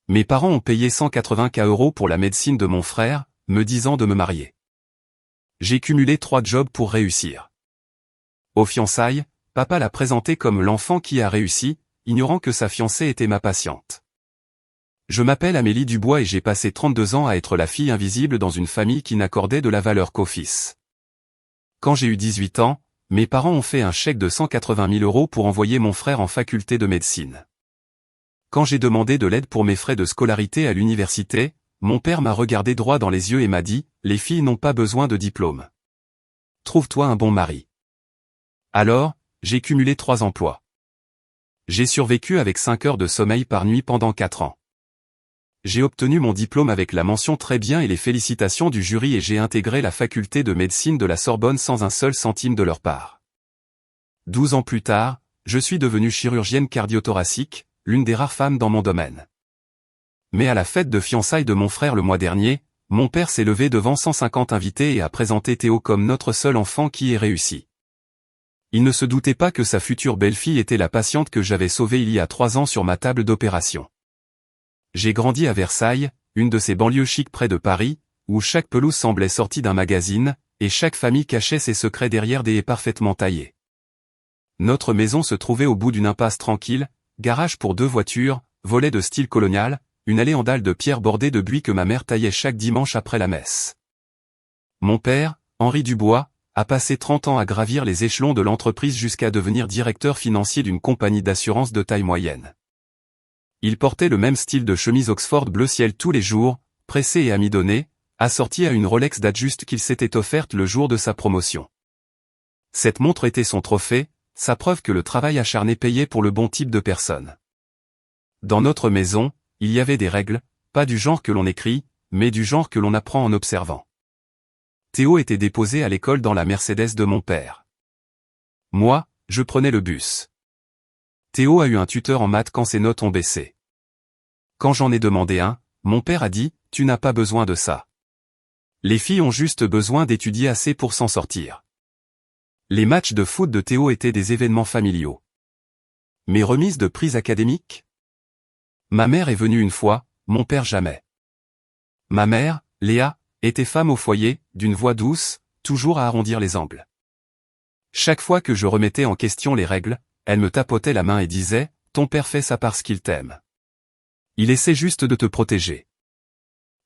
Mes parents ont payé 180 000 € pour la médecine de mon frère, me disant de me marier. J'ai cumulé 3 jobs pour réussir. Aux fiançailles, papa l'a présenté comme l'enfant qui a réussi, ignorant que sa fiancée était ma patiente. Je m'appelle Amélie Dubois et j'ai passé 32 ans à être la fille invisible dans une famille qui n'accordait de la valeur qu'au fils. Quand j'ai eu 18 ans, mes parents ont fait un chèque de 180 000 € pour envoyer mon frère en faculté de médecine. Quand j'ai demandé de l'aide pour mes frais de scolarité à l'université, mon père m'a regardé droit dans les yeux et m'a dit « Les filles n'ont pas besoin de diplôme. Trouve-toi un bon mari ». Alors, j'ai cumulé 3 emplois. J'ai survécu avec 5 heures de sommeil par nuit pendant 4 ans. J'ai obtenu mon diplôme avec la mention très bien et les félicitations du jury et j'ai intégré la faculté de médecine de la Sorbonne sans un seul centime de leur part. 12 ans plus tard, je suis devenue chirurgienne cardiothoracique, l'une des rares femmes dans mon domaine. Mais à la fête de fiançailles de mon frère le mois dernier, mon père s'est levé devant 150 invités et a présenté Théo comme notre seul enfant qui ait réussi. Il ne se doutait pas que sa future belle-fille était la patiente que j'avais sauvée il y a 3 ans sur ma table d'opération. J'ai grandi à Versailles, une de ces banlieues chics près de Paris, où chaque pelouse semblait sortie d'un magazine, et chaque famille cachait ses secrets derrière des haies parfaitement taillées. Notre maison se trouvait au bout d'une impasse tranquille, garage pour 2 voitures, volet de style colonial, une allée en dalles de pierre bordée de buis que ma mère taillait chaque dimanche après la messe. Mon père, Henri Dubois, a passé 30 ans à gravir les échelons de l'entreprise jusqu'à devenir directeur financier d'une compagnie d'assurance de taille moyenne. Il portait le même style de chemise Oxford bleu ciel tous les jours, pressé et amidonné, assorti à une Rolex Datejust qu'il s'était offerte le jour de sa promotion. Cette montre était son trophée, sa preuve que le travail acharné payait pour le bon type de personne. Dans notre maison, il y avait des règles, pas du genre que l'on écrit, mais du genre que l'on apprend en observant. Théo était déposé à l'école dans la Mercedes de mon père. Moi, je prenais le bus. Théo a eu un tuteur en maths quand ses notes ont baissé. Quand j'en ai demandé un, mon père a dit « Tu n'as pas besoin de ça. Les filles ont juste besoin d'étudier assez pour s'en sortir. » Les matchs de foot de Théo étaient des événements familiaux. Mes remises de prix académiques? Ma mère est venue une fois, mon père jamais. Ma mère, Léa, était femme au foyer, d'une voix douce, toujours à arrondir les angles. Chaque fois que je remettais en question les règles, elle me tapotait la main et disait « Ton père fait ça parce qu'il t'aime. Il essaie juste de te protéger. »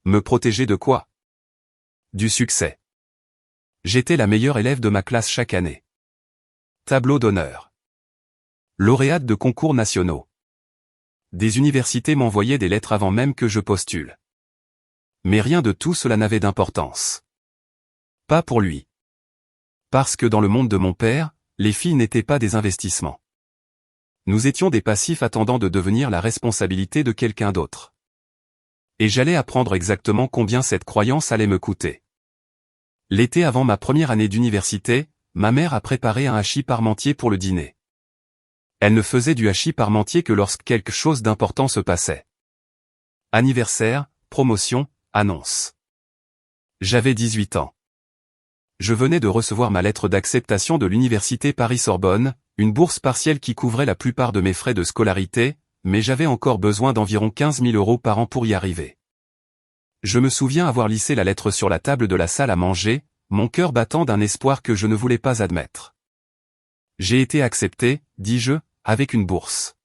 Me protéger de quoi? Du succès. J'étais la meilleure élève de ma classe chaque année. Tableau d'honneur. Lauréate de concours nationaux. Des universités m'envoyaient des lettres avant même que je postule. Mais rien de tout cela n'avait d'importance. Pas pour lui. Parce que dans le monde de mon père, les filles n'étaient pas des investissements. Nous étions des passifs attendant de devenir la responsabilité de quelqu'un d'autre. Et j'allais apprendre exactement combien cette croyance allait me coûter. L'été avant ma première année d'université, ma mère a préparé un hachis parmentier pour le dîner. Elle ne faisait du hachis parmentier que lorsque quelque chose d'important se passait. Anniversaire, promotion, annonce. J'avais 18 ans. Je venais de recevoir ma lettre d'acceptation de l'université Paris-Sorbonne, une bourse partielle qui couvrait la plupart de mes frais de scolarité, mais j'avais encore besoin d'environ 15 000 € par an pour y arriver. Je me souviens avoir lissé la lettre sur la table de la salle à manger, mon cœur battant d'un espoir que je ne voulais pas admettre. J'ai été accepté, dis-je, avec une bourse.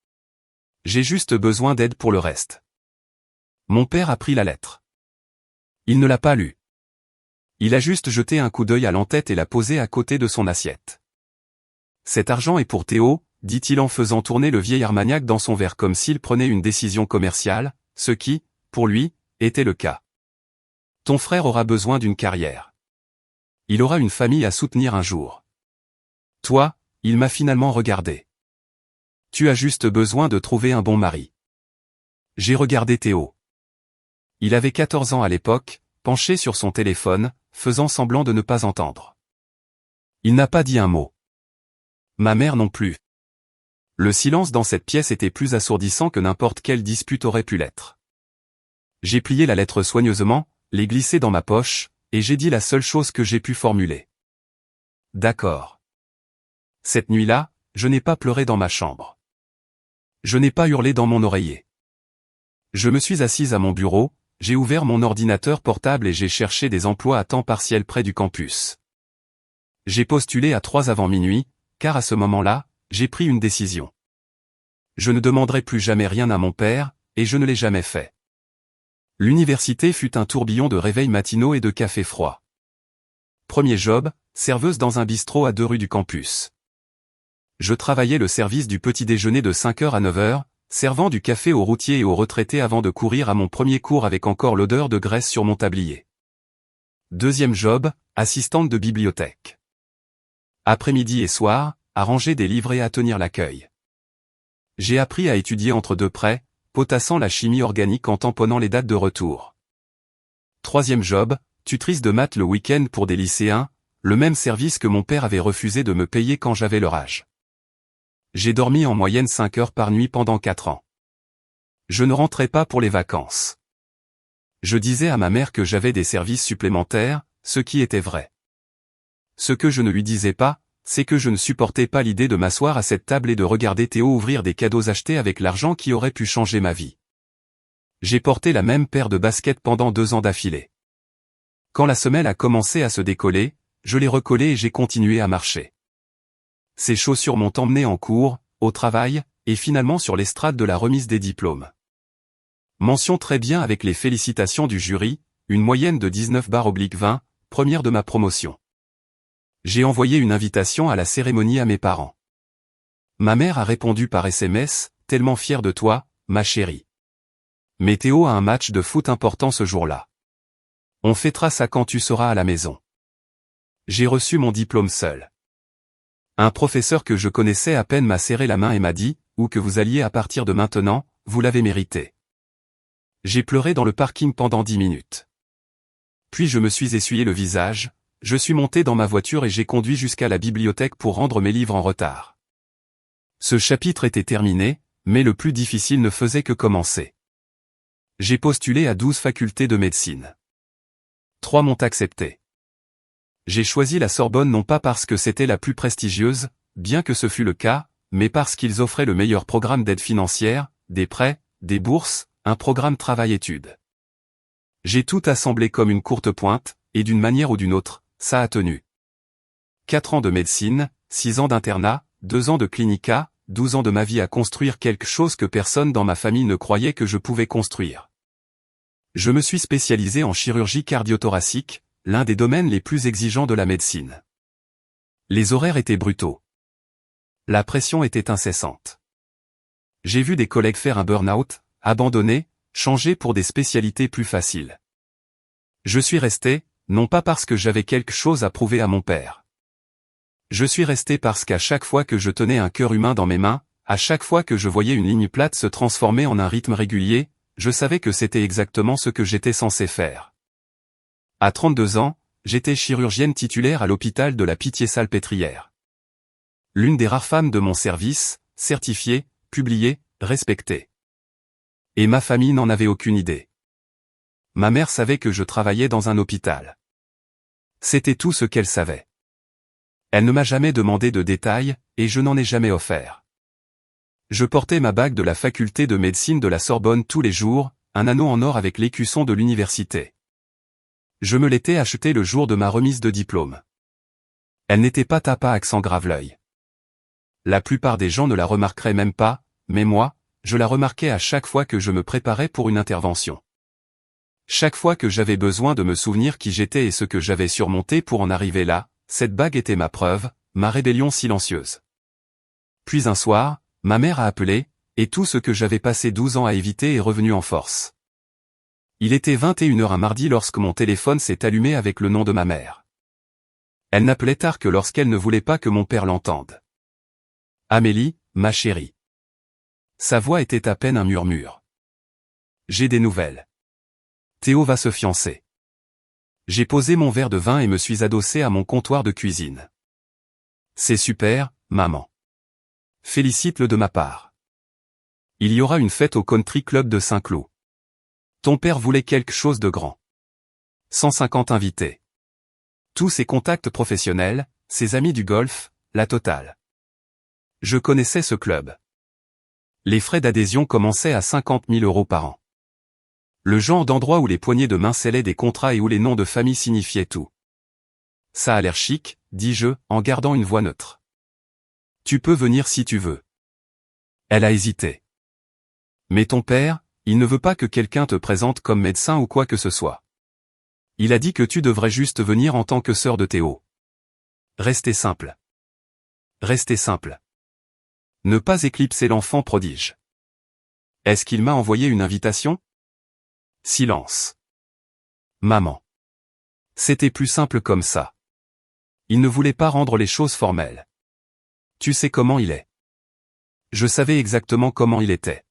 J'ai juste besoin d'aide pour le reste. Mon père a pris la lettre. Il ne l'a pas lue. Il a juste jeté un coup d'œil à l'entête et l'a posé à côté de son assiette. Cet argent est pour Théo, dit-il en faisant tourner le vieil Armagnac dans son verre comme s'il prenait une décision commerciale, ce qui, pour lui, était le cas. Ton frère aura besoin d'une carrière. Il aura une famille à soutenir un jour. Toi, il m'a finalement regardé. Tu as juste besoin de trouver un bon mari. J'ai regardé Théo. Il avait 14 ans à l'époque, penché sur son téléphone, faisant semblant de ne pas entendre. Il n'a pas dit un mot. Ma mère non plus. Le silence dans cette pièce était plus assourdissant que n'importe quelle dispute aurait pu l'être. J'ai plié la lettre soigneusement, l'ai glissée dans ma poche, et j'ai dit la seule chose que j'ai pu formuler. D'accord. Cette nuit-là, je n'ai pas pleuré dans ma chambre. Je n'ai pas hurlé dans mon oreiller. Je me suis assise à mon bureau, j'ai ouvert mon ordinateur portable et j'ai cherché des emplois à temps partiel près du campus. J'ai postulé à 3 avant minuit, car à ce moment-là, j'ai pris une décision. Je ne demanderai plus jamais rien à mon père, et je ne l'ai jamais fait. L'université fut un tourbillon de réveils matinaux et de café froid. Premier job, serveuse dans un bistrot à 2 rues du campus. Je travaillais le service du petit déjeuner de 5h à 9h, servant du café aux routiers et aux retraités avant de courir à mon premier cours avec encore l'odeur de graisse sur mon tablier. Deuxième job, assistante de bibliothèque. Après-midi et soir, à ranger des livres et à tenir l'accueil. J'ai appris à étudier entre deux prêts, potassant la chimie organique en tamponnant les dates de retour. Troisième job, tutrice de maths le week-end pour des lycéens, le même service que mon père avait refusé de me payer quand j'avais leur âge. J'ai dormi en moyenne 5 heures par nuit pendant 4 ans. Je ne rentrais pas pour les vacances. Je disais à ma mère que j'avais des services supplémentaires, ce qui était vrai. Ce que je ne lui disais pas, c'est que je ne supportais pas l'idée de m'asseoir à cette table et de regarder Théo ouvrir des cadeaux achetés avec l'argent qui aurait pu changer ma vie. J'ai porté la même paire de baskets pendant 2 ans d'affilée. Quand la semelle a commencé à se décoller, je l'ai recollée et j'ai continué à marcher. Ces chaussures m'ont emmené en cours, au travail, et finalement sur l'estrade de la remise des diplômes. Mention très bien avec les félicitations du jury, une moyenne de 19/20, première de ma promotion. J'ai envoyé une invitation à la cérémonie à mes parents. Ma mère a répondu par SMS, tellement fière de toi, ma chérie. Mais Théo a un match de foot important ce jour-là. On fêtera ça quand tu seras à la maison. J'ai reçu mon diplôme seul. Un professeur que je connaissais à peine m'a serré la main et m'a dit, où que vous alliez à partir de maintenant, vous l'avez mérité. J'ai pleuré dans le parking pendant 10 minutes. Puis je me suis essuyé le visage, je suis monté dans ma voiture et j'ai conduit jusqu'à la bibliothèque pour rendre mes livres en retard. Ce chapitre était terminé, mais le plus difficile ne faisait que commencer. J'ai postulé à 12 facultés de médecine. 3 m'ont accepté. J'ai choisi la Sorbonne non pas parce que c'était la plus prestigieuse, bien que ce fût le cas, mais parce qu'ils offraient le meilleur programme d'aide financière, des prêts, des bourses, un programme travail-études. J'ai tout assemblé comme une courte pointe, et d'une manière ou d'une autre, ça a tenu. 4 ans de médecine, 6 ans d'internat, 2 ans de clinica, 12 ans de ma vie à construire quelque chose que personne dans ma famille ne croyait que je pouvais construire. Je me suis spécialisé en chirurgie cardio-thoracique, l'un des domaines les plus exigeants de la médecine. Les horaires étaient brutaux. La pression était incessante. J'ai vu des collègues faire un burn-out, abandonner, changer pour des spécialités plus faciles. Je suis resté, non pas parce que j'avais quelque chose à prouver à mon père. Je suis resté parce qu'à chaque fois que je tenais un cœur humain dans mes mains, à chaque fois que je voyais une ligne plate se transformer en un rythme régulier, je savais que c'était exactement ce que j'étais censé faire. À 32 ans, j'étais chirurgienne titulaire à l'hôpital de la Pitié-Salpêtrière. L'une des rares femmes de mon service, certifiée, publiée, respectée. Et ma famille n'en avait aucune idée. Ma mère savait que je travaillais dans un hôpital. C'était tout ce qu'elle savait. Elle ne m'a jamais demandé de détails, et je n'en ai jamais offert. Je portais ma bague de la faculté de médecine de la Sorbonne tous les jours, un anneau en or avec l'écusson de l'université. Je me l'étais acheté le jour de ma remise de diplôme. Elle n'était pas tapa accent grave l'œil. La plupart des gens ne la remarqueraient même pas, mais moi, je la remarquais à chaque fois que je me préparais pour une intervention. Chaque fois que j'avais besoin de me souvenir qui j'étais et ce que j'avais surmonté pour en arriver là, cette bague était ma preuve, ma rébellion silencieuse. Puis un soir, ma mère a appelé, et tout ce que j'avais passé 12 ans à éviter est revenu en force. Il était 21h un mardi lorsque mon téléphone s'est allumé avec le nom de ma mère. Elle n'appelait tard que lorsqu'elle ne voulait pas que mon père l'entende. Amélie, ma chérie. Sa voix était à peine un murmure. J'ai des nouvelles. Théo va se fiancer. J'ai posé mon verre de vin et me suis adossé à mon comptoir de cuisine. C'est super, maman. Félicite-le de ma part. Il y aura une fête au Country Club de Saint-Cloud. Ton père voulait quelque chose de grand. 150 invités. Tous ses contacts professionnels, ses amis du golf, la totale. Je connaissais ce club. Les frais d'adhésion commençaient à 50 000 € par an. Le genre d'endroit où les poignées de main scellaient des contrats et où les noms de famille signifiaient tout. Ça a l'air chic, dis-je, en gardant une voix neutre. Tu peux venir si tu veux. Elle a hésité. Mais ton père, il ne veut pas que quelqu'un te présente comme médecin ou quoi que ce soit. Il a dit que tu devrais juste venir en tant que sœur de Théo. Restez simple. Restez simple. Ne pas éclipser l'enfant prodige. Est-ce qu'il m'a envoyé une invitation? Silence. Maman. C'était plus simple comme ça. Il ne voulait pas rendre les choses formelles. Tu sais comment il est. Je savais exactement comment il était.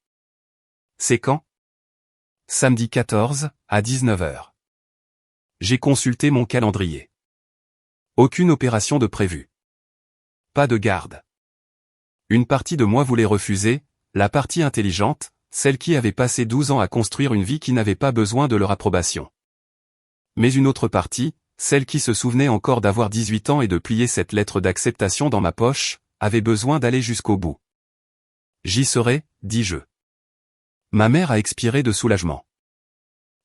C'est quand? Samedi 14, à 19h. J'ai consulté mon calendrier. Aucune opération de prévue. Pas de garde. Une partie de moi voulait refuser, la partie intelligente, celle qui avait passé 12 ans à construire une vie qui n'avait pas besoin de leur approbation. Mais une autre partie, celle qui se souvenait encore d'avoir 18 ans et de plier cette lettre d'acceptation dans ma poche, avait besoin d'aller jusqu'au bout. J'y serai, dis-je. Ma mère a expiré de soulagement.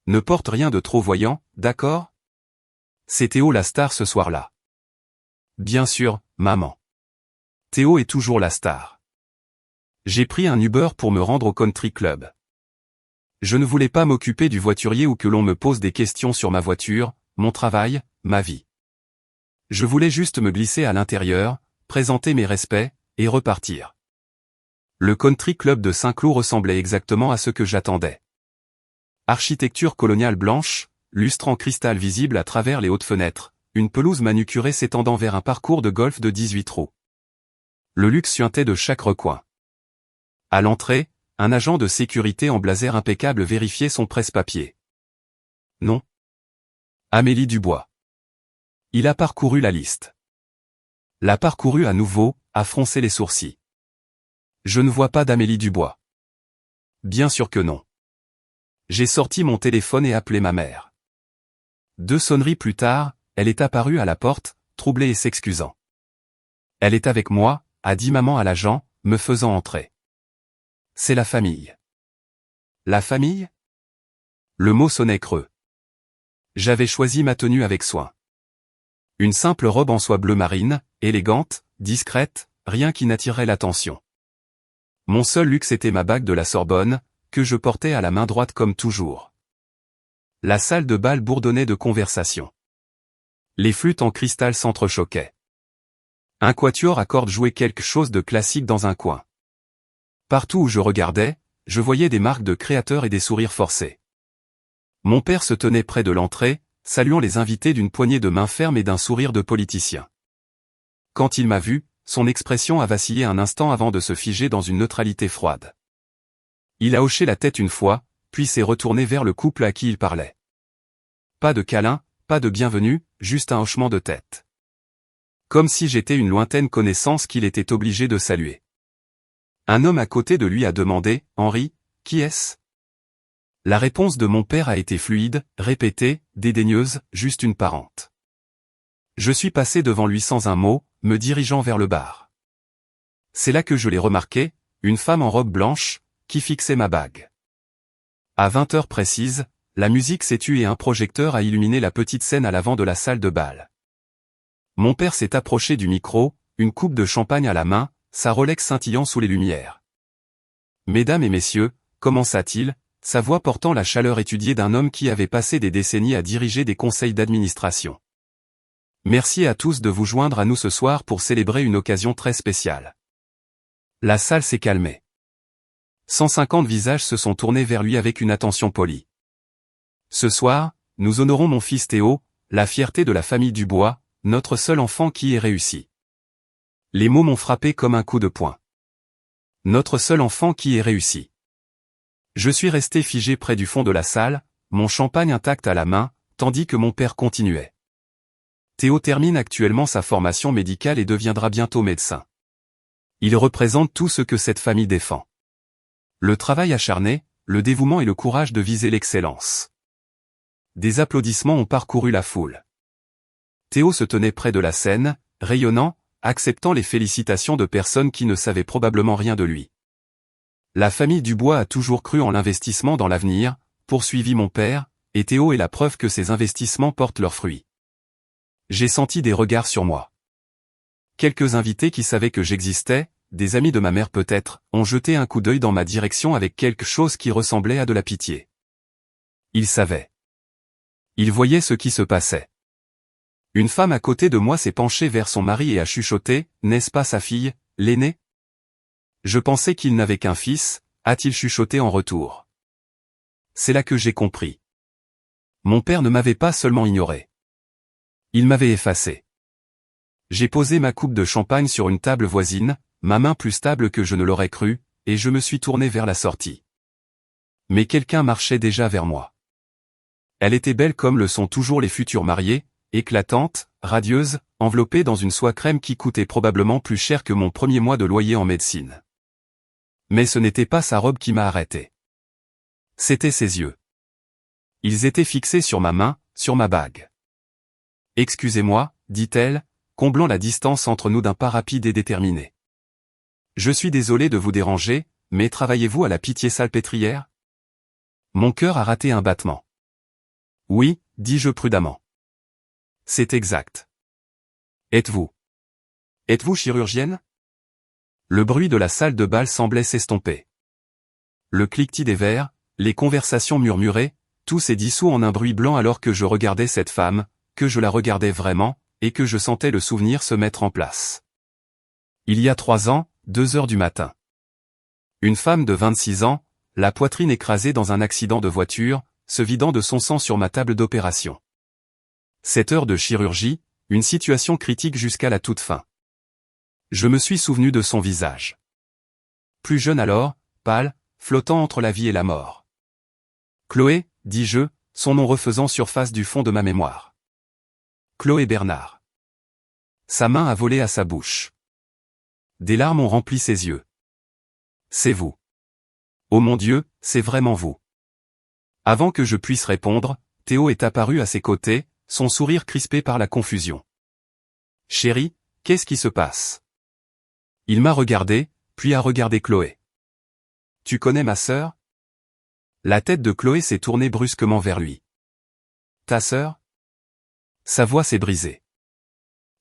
Ne porte rien de trop voyant, d'accord? C'est Théo la star ce soir-là. Bien sûr, maman. Théo est toujours la star. J'ai pris un Uber pour me rendre au country club. Je ne voulais pas m'occuper du voiturier ou que l'on me pose des questions sur ma voiture, mon travail, ma vie. Je voulais juste me glisser à l'intérieur, présenter mes respects, et repartir. Le country club de Saint-Cloud ressemblait exactement à ce que j'attendais. Architecture coloniale blanche, lustre en cristal visible à travers les hautes fenêtres, une pelouse manucurée s'étendant vers un parcours de golf de 18 trous. Le luxe suintait de chaque recoin. À l'entrée, un agent de sécurité en blazer impeccable vérifiait son presse-papier. Non. Amélie Dubois. Il a parcouru la liste. L'a parcouru à nouveau, a froncé les sourcils. Je ne vois pas d'Amélie Dubois. Bien sûr que non. J'ai sorti mon téléphone et appelé ma mère. 2 sonneries plus tard, elle est apparue à la porte, troublée et s'excusant. Elle est avec moi, a dit maman à l'agent, me faisant entrer. C'est la famille. La famille? Le mot sonnait creux. J'avais choisi ma tenue avec soin. Une simple robe en soie bleu marine, élégante, discrète, rien qui n'attirait l'attention. Mon seul luxe était ma bague de la Sorbonne, que je portais à la main droite comme toujours. La salle de bal bourdonnait de conversation. Les flûtes en cristal s'entrechoquaient. Un quatuor à cordes jouait quelque chose de classique dans un coin. Partout où je regardais, je voyais des marques de créateurs et des sourires forcés. Mon père se tenait près de l'entrée, saluant les invités d'une poignée de main ferme et d'un sourire de politicien. Quand il m'a vu, son expression a vacillé un instant avant de se figer dans une neutralité froide. Il a hoché la tête une fois, puis s'est retourné vers le couple à qui il parlait. Pas de câlin, pas de bienvenue, juste un hochement de tête. Comme si j'étais une lointaine connaissance qu'il était obligé de saluer. Un homme à côté de lui a demandé, « Henri, qui est-ce » La réponse de mon père a été fluide, répétée, dédaigneuse, juste une parente. Je suis passé devant lui sans un mot, me dirigeant vers le bar. C'est là que je l'ai remarqué, une femme en robe blanche, qui fixait ma bague. À 20h précises, la musique s'est tue et un projecteur a illuminé la petite scène à l'avant de la salle de bal. Mon père s'est approché du micro, une coupe de champagne à la main, sa Rolex scintillant sous les lumières. Mesdames et messieurs, commença-t-il, sa voix portant la chaleur étudiée d'un homme qui avait passé des décennies à diriger des conseils d'administration. Merci à tous de vous joindre à nous ce soir pour célébrer une occasion très spéciale. La salle s'est calmée. 150 visages se sont tournés vers lui avec une attention polie. Ce soir, nous honorons mon fils Théo, la fierté de la famille Dubois, notre seul enfant qui ait réussi. Les mots m'ont frappé comme un coup de poing. Notre seul enfant qui ait réussi. Je suis resté figé près du fond de la salle, mon champagne intact à la main, tandis que mon père continuait. Théo termine actuellement sa formation médicale et deviendra bientôt médecin. Il représente tout ce que cette famille défend. Le travail acharné, le dévouement et le courage de viser l'excellence. Des applaudissements ont parcouru la foule. Théo se tenait près de la scène, rayonnant, acceptant les félicitations de personnes qui ne savaient probablement rien de lui. La famille Dubois a toujours cru en l'investissement dans l'avenir, poursuivit mon père, et Théo est la preuve que ses investissements portent leurs fruits. J'ai senti des regards sur moi. Quelques invités qui savaient que j'existais, des amis de ma mère peut-être, ont jeté un coup d'œil dans ma direction avec quelque chose qui ressemblait à de la pitié. Ils savaient. Ils voyaient ce qui se passait. Une femme à côté de moi s'est penchée vers son mari et a chuchoté, « N'est-ce pas sa fille, l'aînée ?» Je pensais qu'il n'avait qu'un fils, a-t-il chuchoté en retour. C'est là que j'ai compris. Mon père ne m'avait pas seulement ignoré. Il m'avait effacé. J'ai posé ma coupe de champagne sur une table voisine, ma main plus stable que je ne l'aurais cru, et je me suis tourné vers la sortie. Mais quelqu'un marchait déjà vers moi. Elle était belle comme le sont toujours les futurs mariés, éclatante, radieuse, enveloppée dans une soie crème qui coûtait probablement plus cher que mon premier mois de loyer en médecine. Mais ce n'était pas sa robe qui m'a arrêté. C'étaient ses yeux. Ils étaient fixés sur ma main, sur ma bague. « Excusez-moi, dit-elle, comblant la distance entre nous d'un pas rapide et déterminé. Je suis désolé de vous déranger, mais travaillez-vous à la Pitié-Salpêtrière ? Mon cœur a raté un battement. Oui, dis-je prudemment. C'est exact. Êtes-vous chirurgienne ? Le bruit de la salle de bal semblait s'estomper. Le cliquetis des verres, les conversations murmurées, tout s'est dissous en un bruit blanc alors que je regardais cette femme, que je la regardais vraiment, et que je sentais le souvenir se mettre en place. Il y a 3 ans, 2 heures du matin. Une femme de 26 ans, la poitrine écrasée dans un accident de voiture, se vidant de son sang sur ma table d'opération. 7 heures de chirurgie, une situation critique jusqu'à la toute fin. Je me suis souvenu de son visage. Plus jeune alors, pâle, flottant entre la vie et la mort. Chloé, dis-je, son nom refaisant surface du fond de ma mémoire. Chloé Bernard. Sa main a volé à sa bouche. Des larmes ont rempli ses yeux. C'est vous. Oh mon Dieu, c'est vraiment vous. Avant que je puisse répondre, Théo est apparu à ses côtés, son sourire crispé par la confusion. Chérie, qu'est-ce qui se passe ? Il m'a regardé, puis a regardé Chloé. Tu connais ma sœur ? La tête de Chloé s'est tournée brusquement vers lui. Ta sœur ? Sa voix s'est brisée.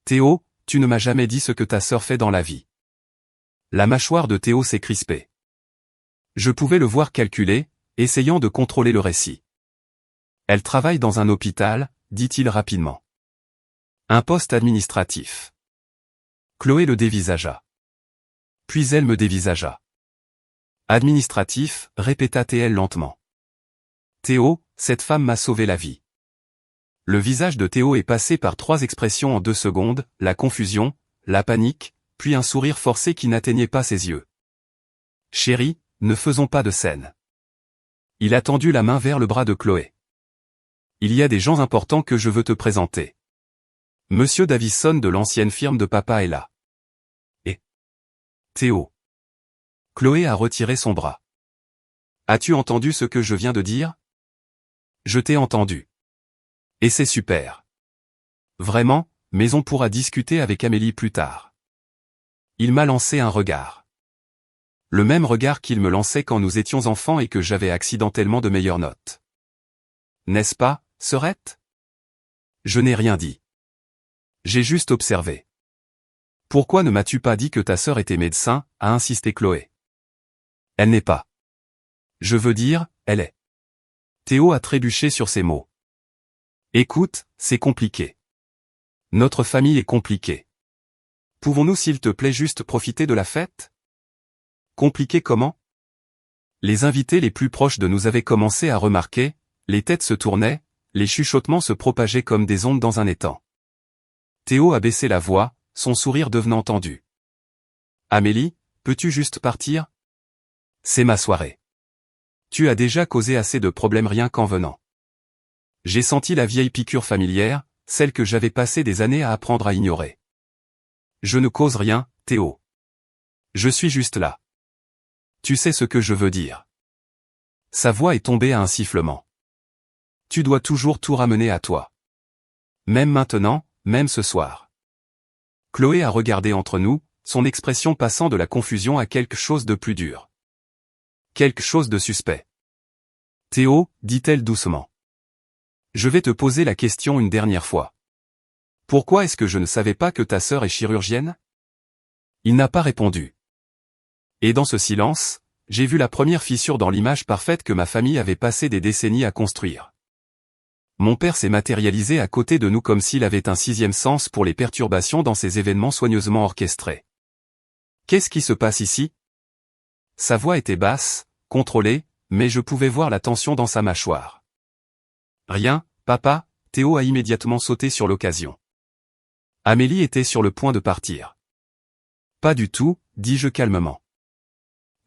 Théo, tu ne m'as jamais dit ce que ta sœur fait dans la vie. La mâchoire de Théo s'est crispée. Je pouvais le voir calculer, essayant de contrôler le récit. Elle travaille dans un hôpital, dit-il rapidement. Un poste administratif. Chloé le dévisagea. Puis elle me dévisagea. Administratif, répéta-t-elle lentement. Théo, cette femme m'a sauvé la vie. Le visage de Théo est passé par 3 expressions en 2 secondes, la confusion, la panique, puis un sourire forcé qui n'atteignait pas ses yeux. Chérie, ne faisons pas de scène. Il a tendu la main vers le bras de Chloé. Il y a des gens importants que je veux te présenter. Monsieur Davison de l'ancienne firme de papa est là. Et Théo. Chloé a retiré son bras. As-tu entendu ce que je viens de dire ? Je t'ai entendu. Et c'est super. Vraiment, mais on pourra discuter avec Amélie plus tard. Il m'a lancé un regard. Le même regard qu'il me lançait quand nous étions enfants et que j'avais accidentellement de meilleures notes. N'est-ce pas, sœurette ? Je n'ai rien dit. J'ai juste observé. Pourquoi ne m'as-tu pas dit que ta sœur était médecin, a insisté Chloé. Elle n'est pas. Je veux dire, elle est. Théo a trébuché sur ces mots. Écoute, c'est compliqué. Notre famille est compliquée. Pouvons-nous s'il te plaît juste profiter de la fête ? Compliqué comment ? Les invités les plus proches de nous avaient commencé à remarquer, les têtes se tournaient, les chuchotements se propageaient comme des ondes dans un étang. Théo a baissé la voix, son sourire devenant tendu. Amélie, peux-tu juste partir ? C'est ma soirée. Tu as déjà causé assez de problèmes rien qu'en venant. J'ai senti la vieille piqûre familière, celle que j'avais passé des années à apprendre à ignorer. Je ne cause rien, Théo. Je suis juste là. Tu sais ce que je veux dire. Sa voix est tombée à un sifflement. Tu dois toujours tout ramener à toi. Même maintenant, même ce soir. Chloé a regardé entre nous, son expression passant de la confusion à quelque chose de plus dur. Quelque chose de suspect. Théo, dit-elle doucement. Je vais te poser la question une dernière fois. Pourquoi est-ce que je ne savais pas que ta sœur est chirurgienne? Il n'a pas répondu. Et dans ce silence, j'ai vu la première fissure dans l'image parfaite que ma famille avait passé des décennies à construire. Mon père s'est matérialisé à côté de nous comme s'il avait un sixième sens pour les perturbations dans ces événements soigneusement orchestrés. Qu'est-ce qui se passe ici? Sa voix était basse, contrôlée, mais je pouvais voir la tension dans sa mâchoire. Rien, papa, Théo a immédiatement sauté sur l'occasion. Amélie était sur le point de partir. Pas du tout, dis-je calmement.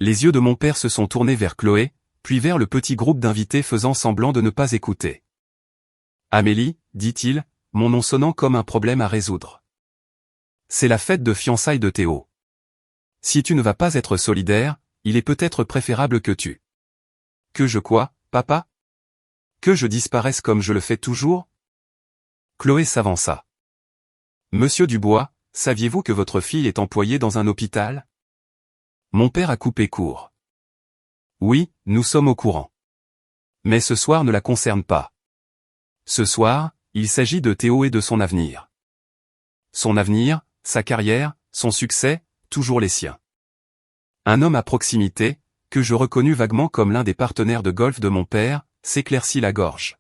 Les yeux de mon père se sont tournés vers Chloé, puis vers le petit groupe d'invités faisant semblant de ne pas écouter. Amélie, dit-il, mon nom sonnant comme un problème à résoudre. C'est la fête de fiançailles de Théo. Si tu ne vas pas être solidaire, il est peut-être préférable que tu. Que je quoi, papa? Que je disparaisse comme je le fais toujours? Chloé s'avança. Monsieur Dubois, saviez-vous que votre fille est employée dans un hôpital? Mon père a coupé court. Oui, nous sommes au courant. Mais ce soir ne la concerne pas. Ce soir, il s'agit de Théo et de son avenir. Son avenir, sa carrière, son succès, toujours les siens. Un homme à proximité, que je reconnus vaguement comme l'un des partenaires de golf de mon père, s'éclaircit la gorge.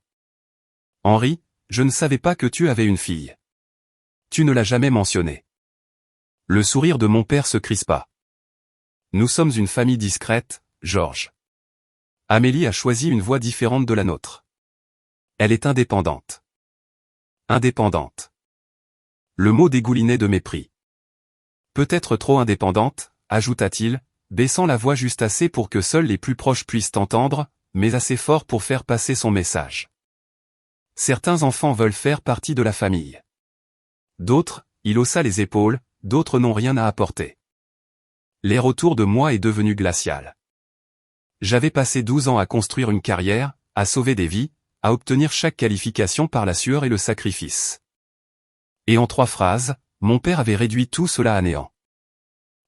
Henri, je ne savais pas que tu avais une fille. Tu ne l'as jamais mentionné. Le sourire de mon père se crispa. Nous sommes une famille discrète, Georges. Amélie a choisi une voie différente de la nôtre. Elle est indépendante. Indépendante. Le mot dégoulinait de mépris. Peut-être trop indépendante, ajouta-t-il, baissant la voix juste assez pour que seuls les plus proches puissent entendre, mais assez fort pour faire passer son message. Certains enfants veulent faire partie de la famille. D'autres, il haussa les épaules, d'autres n'ont rien à apporter. L'air autour de moi est devenu glacial. J'avais passé 12 ans à construire une carrière, à sauver des vies, à obtenir chaque qualification par la sueur et le sacrifice. Et en 3 phrases, mon père avait réduit tout cela à néant.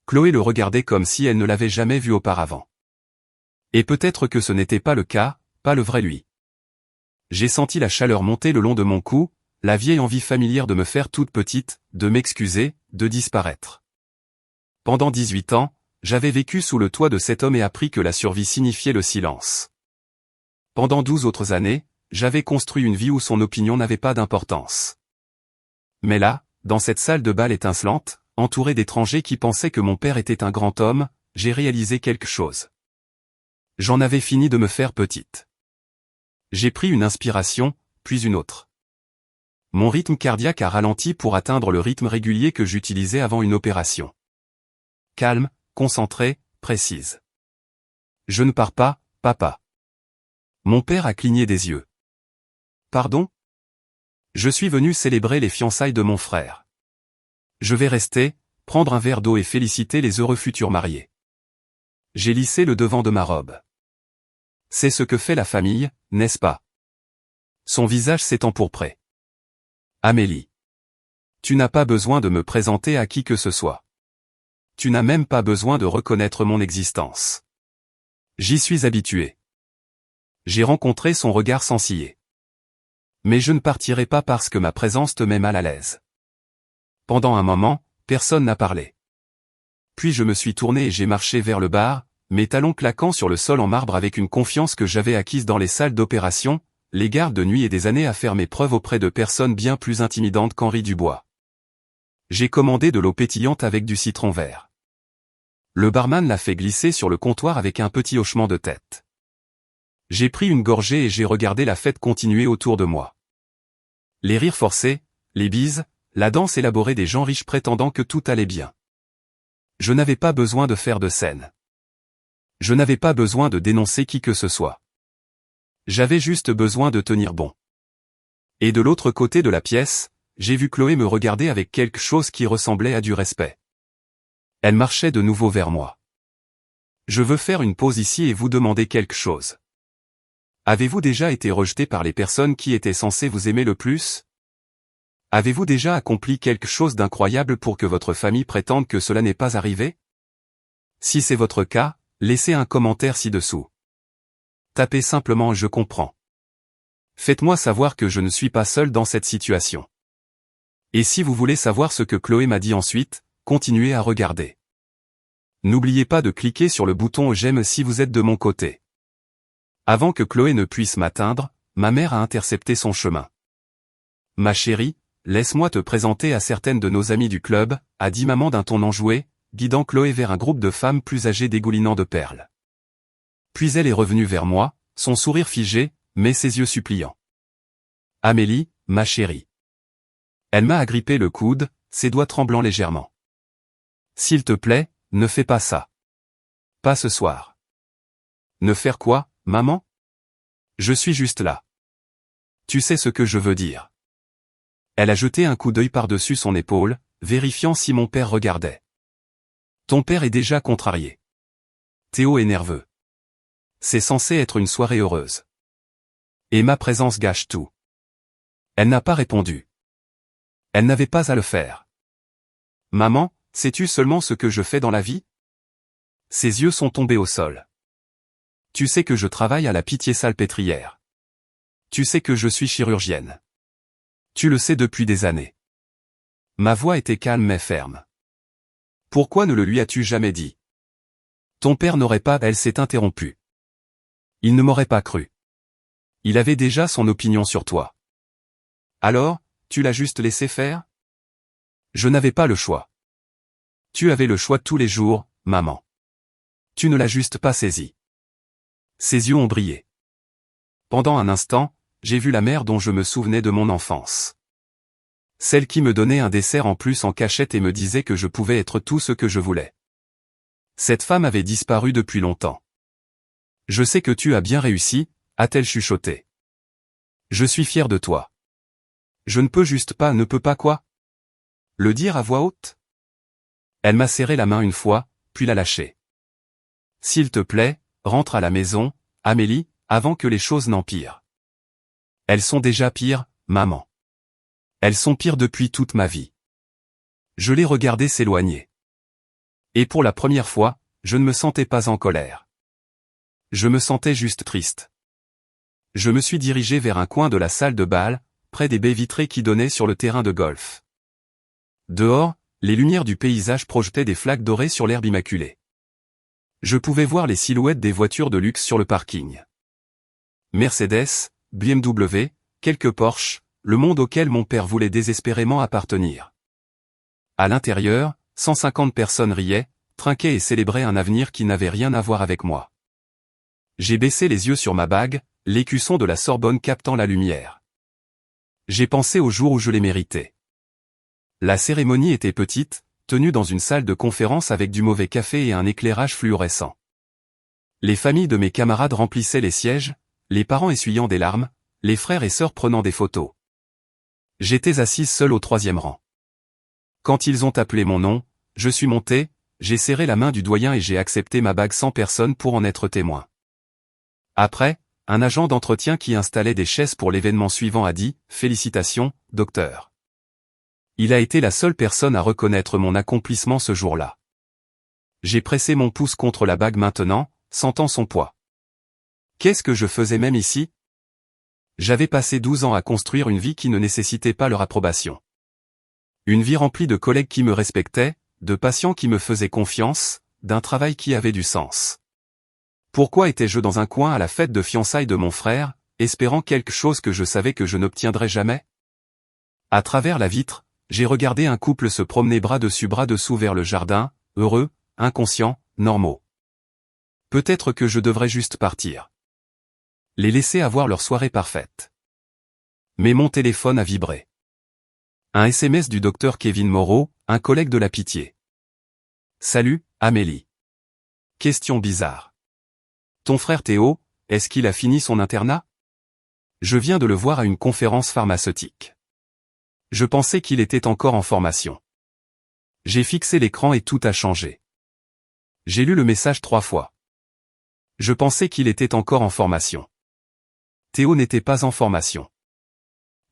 Chloé le regardait comme si elle ne l'avait jamais vu auparavant. Et peut-être que ce n'était pas le cas, pas le vrai lui. J'ai senti la chaleur monter le long de mon cou, la vieille envie familière de me faire toute petite, de m'excuser, de disparaître. Pendant 18 ans, j'avais vécu sous le toit de cet homme et appris que la survie signifiait le silence. Pendant 12 autres années, j'avais construit une vie où son opinion n'avait pas d'importance. Mais là, dans cette salle de bal étincelante, entouré d'étrangers qui pensaient que mon père était un grand homme, j'ai réalisé quelque chose. J'en avais fini de me faire petite. J'ai pris une inspiration, puis une autre. Mon rythme cardiaque a ralenti pour atteindre le rythme régulier que j'utilisais avant une opération. Calme, concentré, précise. Je ne pars pas, papa. Mon père a cligné des yeux. Pardon? Je suis venu célébrer les fiançailles de mon frère. Je vais rester, prendre un verre d'eau et féliciter les heureux futurs mariés. J'ai lissé le devant de ma robe. C'est ce que fait la famille, n'est-ce pas? Son visage s'est empourpré. Amélie. Tu n'as pas besoin de me présenter à qui que ce soit. Tu n'as même pas besoin de reconnaître mon existence. J'y suis habitué. J'ai rencontré son regard sans ciller. Mais je ne partirai pas parce que ma présence te met mal à l'aise. Pendant un moment, personne n'a parlé. Puis je me suis tourné et j'ai marché vers le bar, mes talons claquant sur le sol en marbre avec une confiance que j'avais acquise dans les salles d'opération, les gardes de nuit et des années à faire mes preuves auprès de personnes bien plus intimidantes qu'Henri Dubois. J'ai commandé de l'eau pétillante avec du citron vert. Le barman l'a fait glisser sur le comptoir avec un petit hochement de tête. J'ai pris une gorgée et j'ai regardé la fête continuer autour de moi. Les rires forcés, les bises, la danse élaborée des gens riches prétendant que tout allait bien. Je n'avais pas besoin de faire de scène. Je n'avais pas besoin de dénoncer qui que ce soit. J'avais juste besoin de tenir bon. Et de l'autre côté de la pièce, j'ai vu Chloé me regarder avec quelque chose qui ressemblait à du respect. Elle marchait de nouveau vers moi. Je veux faire une pause ici et vous demander quelque chose. Avez-vous déjà été rejeté par les personnes qui étaient censées vous aimer le plus? Avez-vous déjà accompli quelque chose d'incroyable pour que votre famille prétende que cela n'est pas arrivé? Si c'est votre cas, laissez un commentaire ci-dessous. tapez simplement je comprends. Faites-moi savoir que je ne suis pas seul dans cette situation. Et si vous voulez savoir ce que Chloé m'a dit ensuite, continuez à regarder. N'oubliez pas de cliquer sur le bouton j'aime si vous êtes de mon côté. Avant que Chloé ne puisse m'atteindre, ma mère a intercepté son chemin. Ma chérie, laisse-moi te présenter à certaines de nos amies du club, a dit maman d'un ton enjoué, guidant Chloé vers un groupe de femmes plus âgées dégoulinant de perles. Puis elle est revenue vers moi, son sourire figé, mais ses yeux suppliants. Amélie, ma chérie. Elle m'a agrippé le coude, ses doigts tremblant légèrement. S'il te plaît, ne fais pas ça. Pas ce soir. Ne faire quoi, maman? Je suis juste là. Tu sais ce que je veux dire. Elle a jeté un coup d'œil par-dessus son épaule, vérifiant si mon père regardait. Ton père est déjà contrarié. Théo est nerveux. C'est censé être une soirée heureuse. Et ma présence gâche tout. Elle n'a pas répondu. Elle n'avait pas à le faire. Maman, sais-tu seulement ce que je fais dans la vie? Ses yeux sont tombés au sol. Tu sais que je travaille à la Pitié-Salpêtrière. Tu sais que je suis chirurgienne. Tu le sais depuis des années. Ma voix était calme mais ferme. Pourquoi ne le lui as-tu jamais dit? Ton père n'aurait pas... Elle s'est interrompue. Il ne m'aurait pas cru. Il avait déjà son opinion sur toi. Alors, tu l'as juste laissé faire? Je n'avais pas le choix. Tu avais le choix tous les jours, maman. Tu ne l'as juste pas saisi. Ses yeux ont brillé. Pendant un instant, j'ai vu la mère dont je me souvenais de mon enfance. Celle qui me donnait un dessert en plus en cachette et me disait que je pouvais être tout ce que je voulais. Cette femme avait disparu depuis longtemps. Je sais que tu as bien réussi, a-t-elle chuchoté. Je suis fier de toi. Je ne peux juste pas, ne peux pas quoi? Le dire à voix haute? Elle m'a serré la main une fois, puis l'a lâchée. S'il te plaît, rentre à la maison, Amélie, avant que les choses n'empirent. Elles sont déjà pires, maman. Elles sont pires depuis toute ma vie. Je l'ai regardée s'éloigner. Et pour la première fois, je ne me sentais pas en colère. Je me sentais juste triste. Je me suis dirigé vers un coin de la salle de bal, près des baies vitrées qui donnaient sur le terrain de golf. Dehors, les lumières du paysage projetaient des flaques dorées sur l'herbe immaculée. Je pouvais voir les silhouettes des voitures de luxe sur le parking. Mercedes, BMW, quelques Porsche, le monde auquel mon père voulait désespérément appartenir. À l'intérieur, 150 personnes riaient, trinquaient et célébraient un avenir qui n'avait rien à voir avec moi. J'ai baissé les yeux sur ma bague, l'écusson de la Sorbonne captant la lumière. J'ai pensé au jour où je l'ai mérité. La cérémonie était petite, tenue dans une salle de conférence avec du mauvais café et un éclairage fluorescent. Les familles de mes camarades remplissaient les sièges, les parents essuyant des larmes, les frères et sœurs prenant des photos. J'étais assise seule au 3e rang. Quand ils ont appelé mon nom, je suis monté, j'ai serré la main du doyen et j'ai accepté ma bague sans personne pour en être témoin. Après, un agent d'entretien qui installait des chaises pour l'événement suivant a dit « Félicitations, docteur ». Il a été la seule personne à reconnaître mon accomplissement ce jour-là. J'ai pressé mon pouce contre la bague maintenant, sentant son poids. Qu'est-ce que je faisais même ici? J'avais passé 12 ans à construire une vie qui ne nécessitait pas leur approbation. Une vie remplie de collègues qui me respectaient, de patients qui me faisaient confiance, d'un travail qui avait du sens. Pourquoi étais-je dans un coin à la fête de fiançailles de mon frère, espérant quelque chose que je savais que je n'obtiendrais jamais? À travers la vitre, j'ai regardé un couple se promener bras dessus vers le jardin, heureux, inconscients, normaux. Peut-être que je devrais juste partir. Les laisser avoir leur soirée parfaite. Mais mon téléphone a vibré. Un SMS du docteur Kevin Moreau, un collègue de la Pitié. Salut, Amélie. Question bizarre. Ton frère Théo, est-ce qu'il a fini son internat? Je viens de le voir à une conférence pharmaceutique. Je pensais qu'il était encore en formation. J'ai fixé l'écran et tout a changé. J'ai lu le message 3 fois. Je pensais qu'il était encore en formation. Théo n'était pas en formation.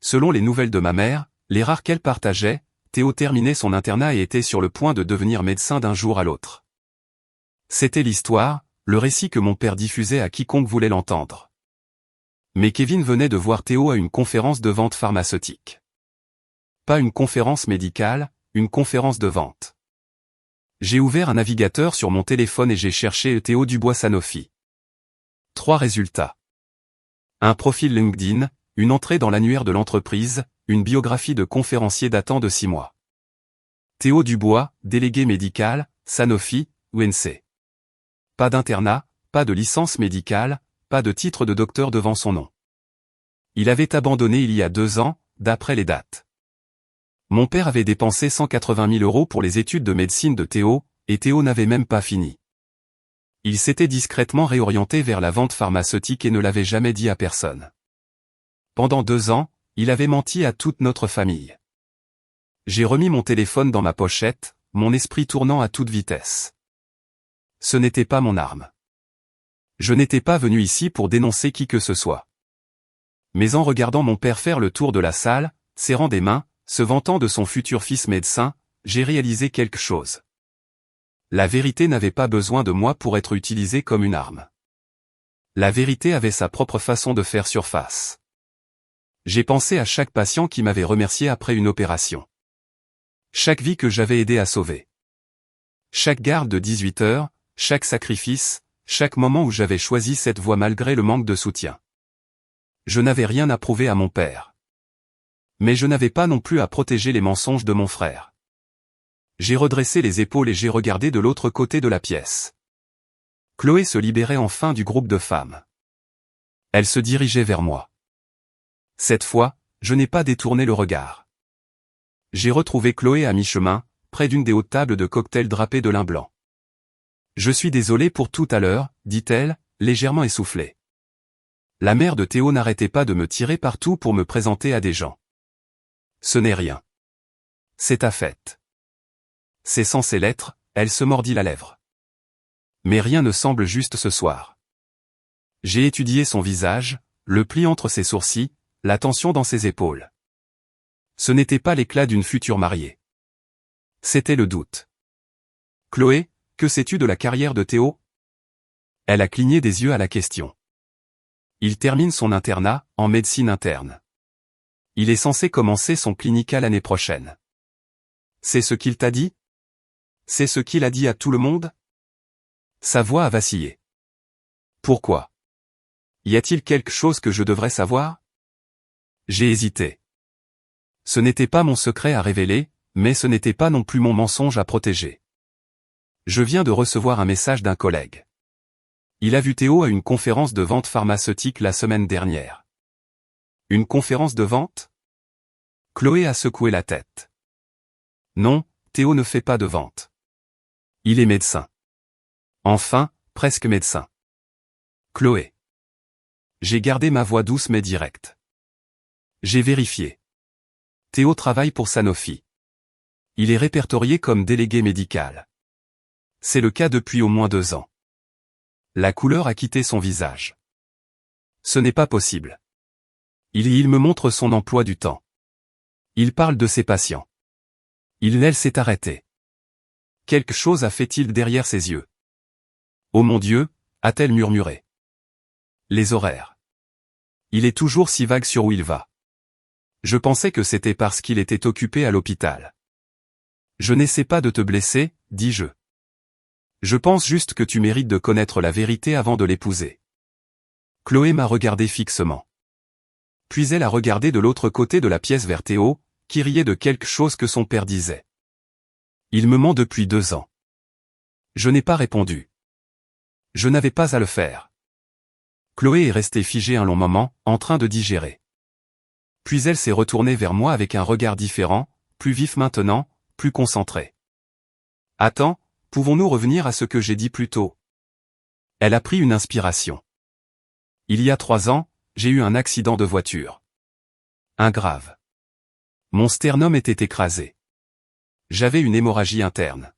Selon les nouvelles de ma mère, les rares qu'elle partageait, Théo terminait son internat et était sur le point de devenir médecin d'un jour à l'autre. C'était l'histoire, le récit que mon père diffusait à quiconque voulait l'entendre. Mais Kevin venait de voir Théo à une conférence de vente pharmaceutique. Pas une conférence médicale, une conférence de vente. J'ai ouvert un navigateur sur mon téléphone et j'ai cherché Théo Dubois Sanofi. 3 résultats. Un profil LinkedIn, une entrée dans l'annuaire de l'entreprise, une biographie de conférencier datant de 6 mois. Théo Dubois, délégué médical, Sanofi, UNC. Pas d'internat, pas de licence médicale, pas de titre de docteur devant son nom. Il avait abandonné il y a 2 ans, d'après les dates. Mon père avait dépensé 180 000 € pour les études de médecine de Théo, et Théo n'avait même pas fini. Il s'était discrètement réorienté vers la vente pharmaceutique et ne l'avait jamais dit à personne. Pendant 2 ans, il avait menti à toute notre famille. J'ai remis mon téléphone dans ma pochette, mon esprit tournant à toute vitesse. Ce n'était pas mon arme. Je n'étais pas venu ici pour dénoncer qui que ce soit. Mais en regardant mon père faire le tour de la salle, serrant des mains, se vantant de son futur fils médecin, j'ai réalisé quelque chose. La vérité n'avait pas besoin de moi pour être utilisée comme une arme. La vérité avait sa propre façon de faire surface. J'ai pensé à chaque patient qui m'avait remercié après une opération. Chaque vie que j'avais aidé à sauver. Chaque garde de 18 heures, chaque sacrifice, chaque moment où j'avais choisi cette voie malgré le manque de soutien. Je n'avais rien à prouver à mon père. Mais je n'avais pas non plus à protéger les mensonges de mon frère. J'ai redressé les épaules et j'ai regardé de l'autre côté de la pièce. Chloé se libérait enfin du groupe de femmes. Elle se dirigeait vers moi. Cette fois, je n'ai pas détourné le regard. J'ai retrouvé Chloé à mi-chemin, près d'une des hautes tables de cocktail drapées de lin blanc. « Je suis désolée pour tout à l'heure, dit-elle, légèrement essoufflée. La mère de Théo n'arrêtait pas de me tirer partout pour me présenter à des gens. Ce n'est rien. C'est ta fête. C'est censé l'être, elle se mordit la lèvre. Mais rien ne semble juste ce soir. J'ai étudié son visage, le pli entre ses sourcils, la tension dans ses épaules. Ce n'était pas l'éclat d'une future mariée. C'était le doute. Chloé, que sais-tu de la carrière de Théo ? Elle a cligné des yeux à la question. Il termine son internat, en médecine interne. Il est censé commencer son clinical l'année prochaine. C'est ce qu'il t'a dit ? C'est ce qu'il a dit à tout le monde ? Sa voix a vacillé. Pourquoi ? Y a-t-il quelque chose que je devrais savoir ? J'ai hésité. Ce n'était pas mon secret à révéler, mais ce n'était pas non plus mon mensonge à protéger. Je viens de recevoir un message d'un collègue. Il a vu Théo à une conférence de vente pharmaceutique la semaine dernière. Une conférence de vente ? Chloé a secoué la tête. Non, Théo ne fait pas de vente. Il est médecin. Enfin, presque médecin. Chloé. J'ai gardé ma voix douce mais directe. J'ai vérifié. Théo travaille pour Sanofi. Il est répertorié comme délégué médical. C'est le cas depuis au moins 2 ans. La couleur a quitté son visage. Ce n'est pas possible. Il me montre son emploi du temps. Il parle de ses patients. Elle s'est arrêtée. Quelque chose a fait-il derrière ses yeux. Oh mon Dieu, a-t-elle murmuré. Les horaires. Il est toujours si vague sur où il va. Je pensais que c'était parce qu'il était occupé à l'hôpital. Je n'essaie pas de te blesser, dis-je. Je pense juste que tu mérites de connaître la vérité avant de l'épouser. Chloé m'a regardé fixement. Puis elle a regardé de l'autre côté de la pièce vers Théo, qui riait de quelque chose que son père disait. Il me ment depuis 2 ans. Je n'ai pas répondu. Je n'avais pas à le faire. Chloé est restée figée un long moment, en train de digérer. Puis elle s'est retournée vers moi avec un regard différent, plus vif maintenant, plus concentré. Attends, pouvons-nous revenir à ce que j'ai dit plus tôt ? Elle a pris une inspiration. Il y a 3 ans, j'ai eu un accident de voiture. Un grave. Mon sternum était écrasé. J'avais une hémorragie interne.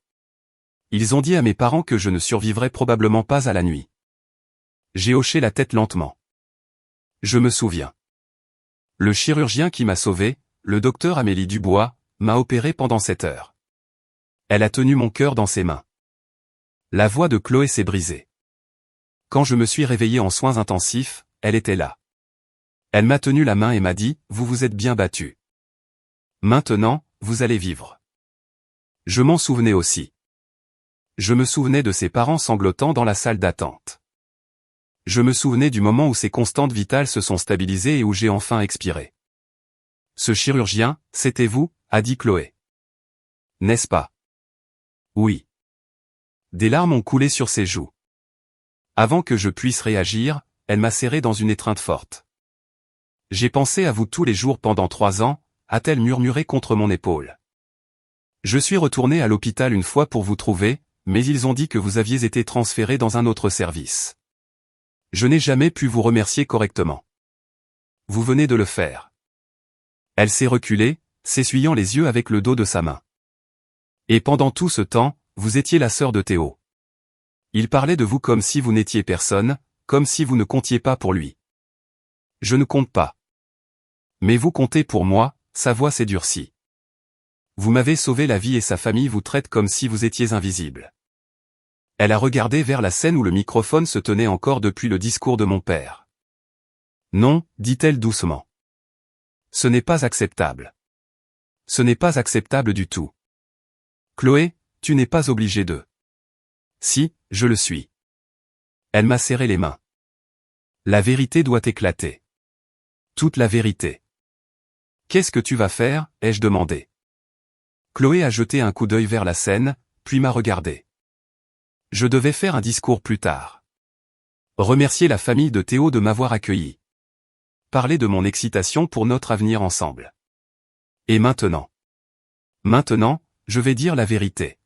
Ils ont dit à mes parents que je ne survivrais probablement pas à la nuit. J'ai hoché la tête lentement. Je me souviens. Le chirurgien qui m'a sauvé, le docteur Amélie Dubois, m'a opéré pendant 7 heures. Elle a tenu mon cœur dans ses mains. La voix de Chloé s'est brisée. Quand je me suis réveillé en soins intensifs, elle était là. Elle m'a tenu la main et m'a dit, vous vous êtes bien battu. Maintenant, vous allez vivre. Je m'en souvenais aussi. Je me souvenais de ses parents sanglotant dans la salle d'attente. Je me souvenais du moment où ses constantes vitales se sont stabilisées et où j'ai enfin expiré. Ce chirurgien, c'était vous, a dit Chloé. N'est-ce pas? Oui. Des larmes ont coulé sur ses joues. Avant que je puisse réagir, elle m'a serré dans une étreinte forte. J'ai pensé à vous tous les jours pendant 3 ans, a-t-elle murmuré contre mon épaule. Je suis retourné à l'hôpital une fois pour vous trouver, mais ils ont dit que vous aviez été transféré dans un autre service. Je n'ai jamais pu vous remercier correctement. Vous venez de le faire. Elle s'est reculée, s'essuyant les yeux avec le dos de sa main. Et pendant tout ce temps, vous étiez la sœur de Théo. Il parlait de vous comme si vous n'étiez personne, comme si vous ne comptiez pas pour lui. Je ne compte pas. Mais vous comptez pour moi, sa voix s'est durcie. Vous m'avez sauvé la vie et sa famille vous traite comme si vous étiez invisible. Elle a regardé vers la scène où le microphone se tenait encore depuis le discours de mon père. Non, dit-elle doucement. Ce n'est pas acceptable. Ce n'est pas acceptable du tout. Chloé, tu n'es pas obligée de. Si, je le suis. Elle m'a serré les mains. La vérité doit éclater. Toute la vérité. Qu'est-ce que tu vas faire, ai-je demandé. Chloé a jeté un coup d'œil vers la scène, puis m'a regardé. Je devais faire un discours plus tard. Remercier la famille de Théo de m'avoir accueilli. Parler de mon excitation pour notre avenir ensemble. Et maintenant? Maintenant, je vais dire la vérité.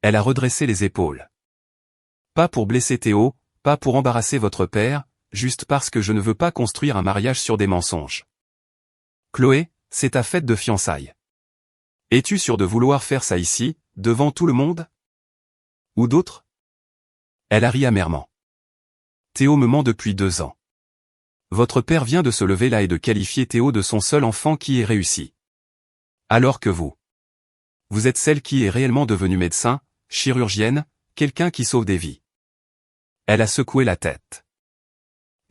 Elle a redressé les épaules. Pas pour blesser Théo, pas pour embarrasser votre père, juste parce que je ne veux pas construire un mariage sur des mensonges. Chloé, c'est ta fête de fiançailles. Es-tu sûre de vouloir faire ça ici, devant tout le monde? Ou d'autres? Elle a ri amèrement. Théo me ment depuis 2 ans. Votre père vient de se lever là et de qualifier Théo de son seul enfant qui est réussi. Alors que vous êtes celle qui est réellement devenue médecin, chirurgienne, quelqu'un qui sauve des vies. Elle a secoué la tête.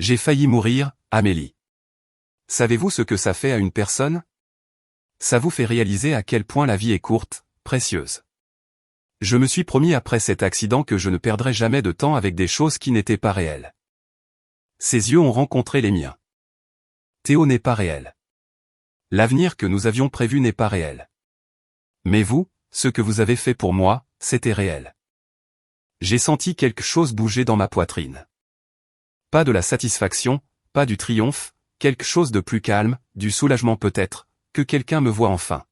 J'ai failli mourir, Amélie. Savez-vous ce que ça fait à une personne? Ça vous fait réaliser à quel point la vie est courte, précieuse. Je me suis promis après cet accident que je ne perdrais jamais de temps avec des choses qui n'étaient pas réelles. Ses yeux ont rencontré les miens. Théo n'est pas réel. L'avenir que nous avions prévu n'est pas réel. Mais vous, ce que vous avez fait pour moi, c'était réel. J'ai senti quelque chose bouger dans ma poitrine. Pas de la satisfaction, pas du triomphe, quelque chose de plus calme, du soulagement peut-être, que quelqu'un me voit enfin.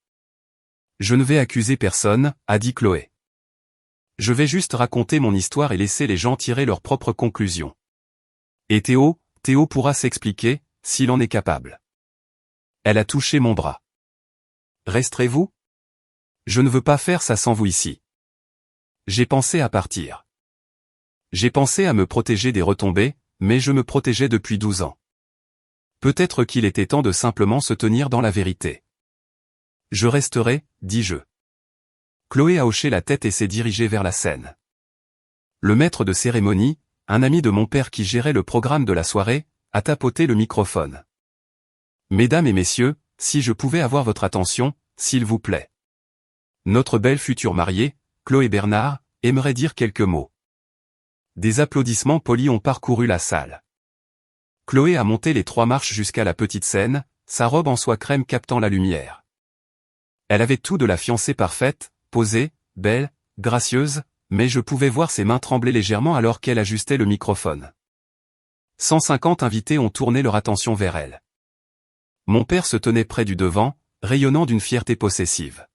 Je ne vais accuser personne, a dit Chloé. Je vais juste raconter mon histoire et laisser les gens tirer leurs propres conclusions. Et Théo pourra s'expliquer, s'il en est capable. Elle a touché mon bras. Resterez-vous? Je ne veux pas faire ça sans vous ici. J'ai pensé à partir. J'ai pensé à me protéger des retombées, mais je me protégeais depuis 12 ans. Peut-être qu'il était temps de simplement se tenir dans la vérité. Je resterai, dis-je. Chloé a hoché la tête et s'est dirigée vers la scène. Le maître de cérémonie, un ami de mon père qui gérait le programme de la soirée, a tapoté le microphone. Mesdames et messieurs, si je pouvais avoir votre attention, s'il vous plaît. Notre belle future mariée, Chloé Bernard, aimerait dire quelques mots. Des applaudissements polis ont parcouru la salle. Chloé a monté les 3 marches jusqu'à la petite scène, sa robe en soie crème captant la lumière. Elle avait tout de la fiancée parfaite, posée, belle, gracieuse, mais je pouvais voir ses mains trembler légèrement alors qu'elle ajustait le microphone. 150 invités ont tourné leur attention vers elle. Mon père se tenait près du devant, rayonnant d'une fierté possessive.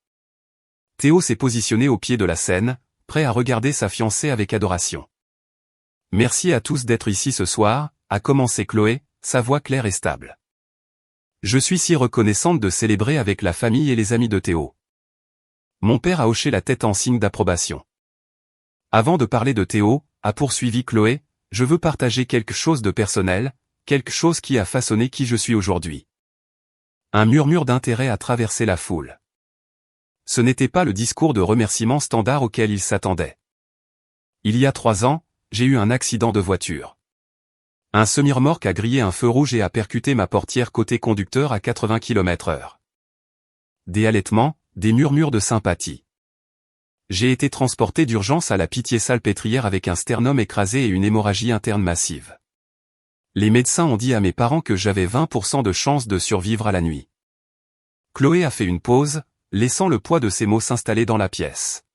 Théo s'est positionné au pied de la scène, prêt à regarder sa fiancée avec adoration. Merci à tous d'être ici ce soir, a commencé Chloé, sa voix claire et stable. Je suis si reconnaissante de célébrer avec la famille et les amis de Théo. Mon père a hoché la tête en signe d'approbation. Avant de parler de Théo, a poursuivi Chloé, je veux partager quelque chose de personnel, quelque chose qui a façonné qui je suis aujourd'hui. Un murmure d'intérêt a traversé la foule. Ce n'était pas le discours de remerciement standard auquel il s'attendait. Il y a 3 ans, j'ai eu un accident de voiture. Un semi-remorque a grillé un feu rouge et a percuté ma portière côté conducteur à 80 km/h. Des halètements, des murmures de sympathie. J'ai été transporté d'urgence à la Pitié-Salpêtrière avec un sternum écrasé et une hémorragie interne massive. Les médecins ont dit à mes parents que j'avais 20% de chance de survivre à la nuit. Chloé a fait une pause, laissant le poids de ses mots s'installer dans la pièce.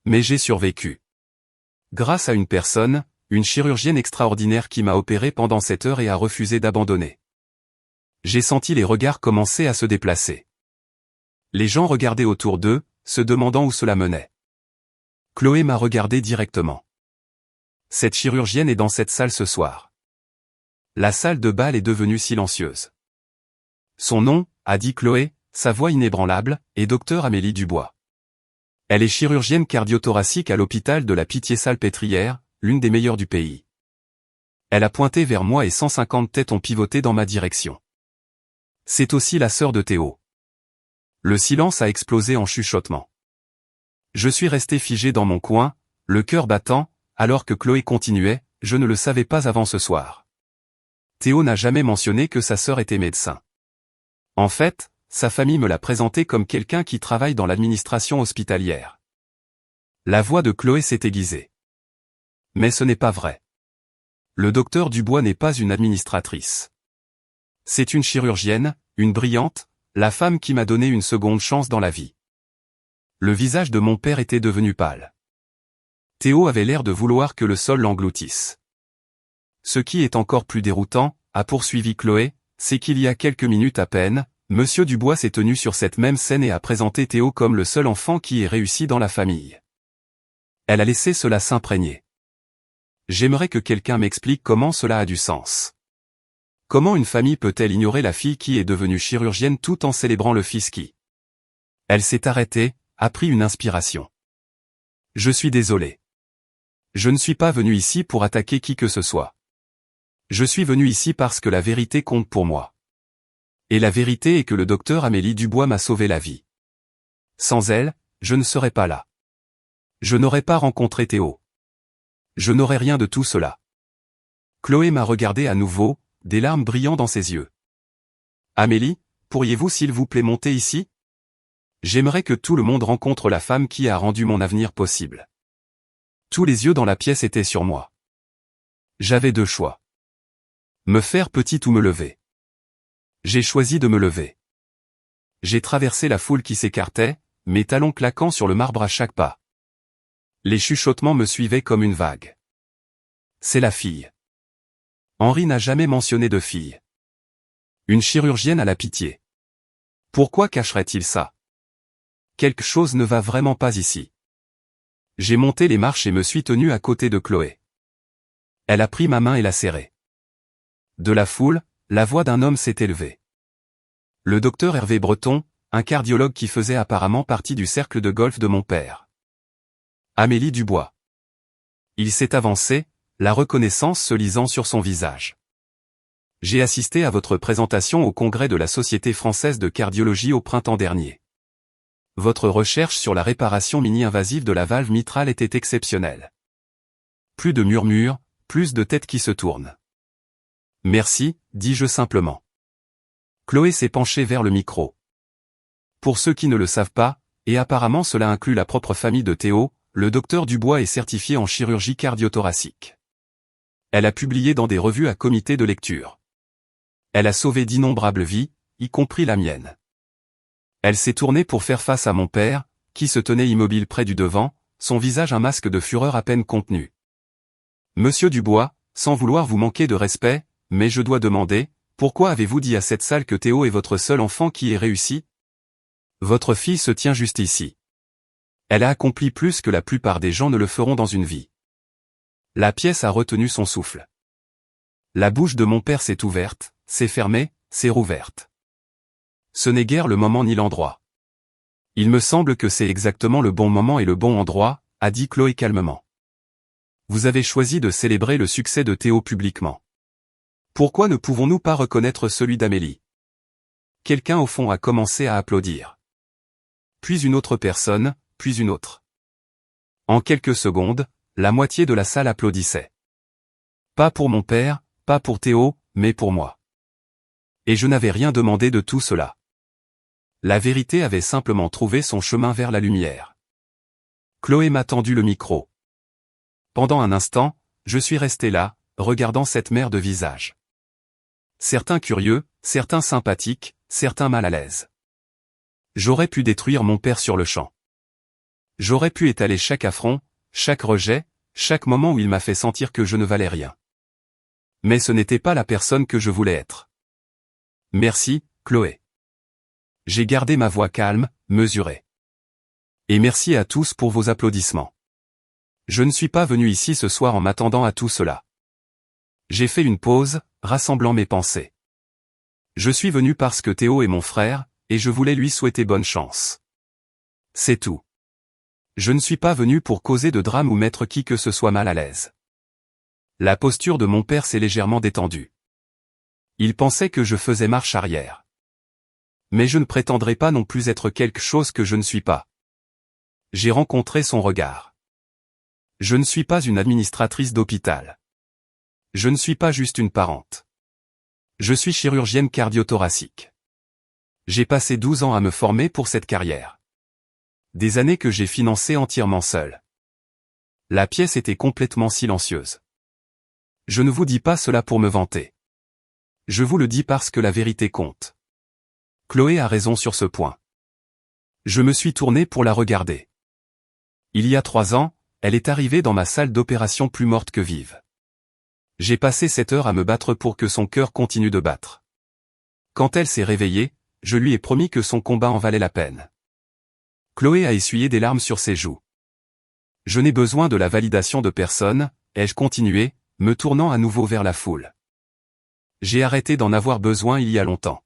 Mais j'ai survécu. Grâce à une personne, une chirurgienne extraordinaire qui m'a opéré pendant 7 heures et a refusé d'abandonner. J'ai senti les regards commencer à se déplacer. Les gens regardaient autour d'eux, se demandant où cela menait. Chloé m'a regardé directement. Cette chirurgienne est dans cette salle ce soir. La salle de bal est devenue silencieuse. Son nom, a dit Chloé, sa voix inébranlable, est Dr Amélie Dubois. Elle est chirurgienne cardiothoracique à l'hôpital de la Pitié-Salpêtrière, l'une des meilleures du pays. Elle a pointé vers moi et 150 têtes ont pivoté dans ma direction. C'est aussi la sœur de Théo. Le silence a explosé en chuchotement. Je suis resté figé dans mon coin, le cœur battant, alors que Chloé continuait, je ne le savais pas avant ce soir. Théo n'a jamais mentionné que sa sœur était médecin. En fait, sa famille me l'a présenté comme quelqu'un qui travaille dans l'administration hospitalière. La voix de Chloé s'est aiguisée. Mais ce n'est pas vrai. Le docteur Dubois n'est pas une administratrice. C'est une chirurgienne, une brillante, la femme qui m'a donné une seconde chance dans la vie. Le visage de mon père était devenu pâle. Théo avait l'air de vouloir que le sol l'engloutisse. Ce qui est encore plus déroutant, a poursuivi Chloé, c'est qu'il y a quelques minutes à peine, Monsieur Dubois s'est tenu sur cette même scène et a présenté Théo comme le seul enfant qui ait réussi dans la famille. Elle a laissé cela s'imprégner. J'aimerais que quelqu'un m'explique comment cela a du sens. Comment une famille peut-elle ignorer la fille qui est devenue chirurgienne tout en célébrant le fils qui... Elle s'est arrêtée, a pris une inspiration. Je suis désolé. Je ne suis pas venu ici pour attaquer qui que ce soit. Je suis venu ici parce que la vérité compte pour moi. Et la vérité est que le docteur Amélie Dubois m'a sauvé la vie. Sans elle, je ne serais pas là. Je n'aurais pas rencontré Théo. Je n'aurais rien de tout cela. Chloé m'a regardé à nouveau, des larmes brillant dans ses yeux. Amélie, pourriez-vous s'il vous plaît monter ici? J'aimerais que tout le monde rencontre la femme qui a rendu mon avenir possible. Tous les yeux dans la pièce étaient sur moi. J'avais deux choix. Me faire petite ou me lever. J'ai choisi de me lever. J'ai traversé la foule qui s'écartait, mes talons claquant sur le marbre à chaque pas. Les chuchotements me suivaient comme une vague. C'est la fille. Henri n'a jamais mentionné de fille. Une chirurgienne à la Pitié. Pourquoi cacherait-il ça? Quelque chose ne va vraiment pas ici. J'ai monté les marches et me suis tenu à côté de Chloé. Elle a pris ma main et l'a serrée. De la foule, la voix d'un homme s'est élevée. Le docteur Hervé Breton, un cardiologue qui faisait apparemment partie du cercle de golf de mon père. Amélie Dubois. Il s'est avancé, la reconnaissance se lisant sur son visage. J'ai assisté à votre présentation au congrès de la Société française de cardiologie au printemps dernier. Votre recherche sur la réparation mini-invasive de la valve mitrale était exceptionnelle. Plus de murmures, plus de têtes qui se tournent. Merci, dis-je simplement. Chloé s'est penchée vers le micro. Pour ceux qui ne le savent pas, et apparemment cela inclut la propre famille de Théo, le docteur Dubois est certifié en chirurgie cardiothoracique. Elle a publié dans des revues à comité de lecture. Elle a sauvé d'innombrables vies, y compris la mienne. Elle s'est tournée pour faire face à mon père, qui se tenait immobile près du devant, son visage un masque de fureur à peine contenu. Monsieur Dubois, sans vouloir vous manquer de respect, mais je dois demander, pourquoi avez-vous dit à cette salle que Théo est votre seul enfant qui ait réussi? Votre fille se tient juste ici. Elle a accompli plus que la plupart des gens ne le feront dans une vie. La pièce a retenu son souffle. La bouche de mon père s'est ouverte, s'est fermée, s'est rouverte. Ce n'est guère le moment ni l'endroit. Il me semble que c'est exactement le bon moment et le bon endroit, a dit Chloé calmement. Vous avez choisi de célébrer le succès de Théo publiquement. Pourquoi ne pouvons-nous pas reconnaître celui d'Amélie? Quelqu'un au fond a commencé à applaudir. Puis une autre personne, puis une autre. En quelques secondes, la moitié de la salle applaudissait. Pas pour mon père, pas pour Théo, mais pour moi. Et je n'avais rien demandé de tout cela. La vérité avait simplement trouvé son chemin vers la lumière. Chloé m'a tendu le micro. Pendant un instant, je suis resté là, regardant cette mer de visages. Certains curieux, certains sympathiques, certains mal à l'aise. J'aurais pu détruire mon père sur le champ. J'aurais pu étaler chaque affront, chaque rejet, chaque moment où il m'a fait sentir que je ne valais rien. Mais ce n'était pas la personne que je voulais être. Merci, Chloé. J'ai gardé ma voix calme, mesurée. Et merci à tous pour vos applaudissements. Je ne suis pas venu ici ce soir en m'attendant à tout cela. J'ai fait une pause, rassemblant mes pensées. Je suis venu parce que Théo est mon frère, et je voulais lui souhaiter bonne chance. C'est tout. Je ne suis pas venu pour causer de drame ou mettre qui que ce soit mal à l'aise. La posture de mon père s'est légèrement détendue. Il pensait que je faisais marche arrière. Mais je ne prétendrai pas non plus être quelque chose que je ne suis pas. J'ai rencontré son regard. Je ne suis pas une administratrice d'hôpital. Je ne suis pas juste une parente. Je suis chirurgienne cardio-thoracique. J'ai passé 12 ans à me former pour cette carrière. Des années que j'ai financées entièrement seul. La pièce était complètement silencieuse. Je ne vous dis pas cela pour me vanter. Je vous le dis parce que la vérité compte. Chloé a raison sur ce point. Je me suis tourné pour la regarder. Il y a 3 ans, elle est arrivée dans ma salle d'opération plus morte que vive. J'ai passé 7 heures à me battre pour que son cœur continue de battre. Quand elle s'est réveillée, je lui ai promis que son combat en valait la peine. Chloé a essuyé des larmes sur ses joues. Je n'ai besoin de la validation de personne, ai-je continué, me tournant à nouveau vers la foule. J'ai arrêté d'en avoir besoin il y a longtemps.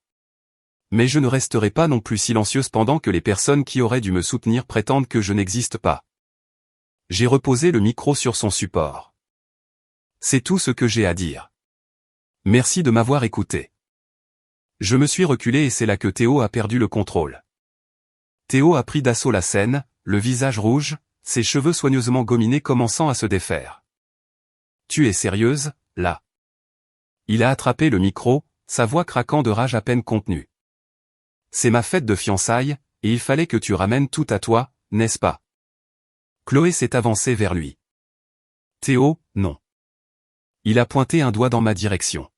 Mais je ne resterai pas non plus silencieuse pendant que les personnes qui auraient dû me soutenir prétendent que je n'existe pas. J'ai reposé le micro sur son support. C'est tout ce que j'ai à dire. Merci de m'avoir écouté. Je me suis reculé et c'est là que Théo a perdu le contrôle. Théo a pris d'assaut la scène, le visage rouge, ses cheveux soigneusement gominés commençant à se défaire. Tu es sérieuse, là? Il a attrapé le micro, sa voix craquant de rage à peine contenue. C'est ma fête de fiançailles, et il fallait que tu ramènes tout à toi, n'est-ce pas? Chloé s'est avancée vers lui. Théo, non. Il a pointé un doigt dans ma direction.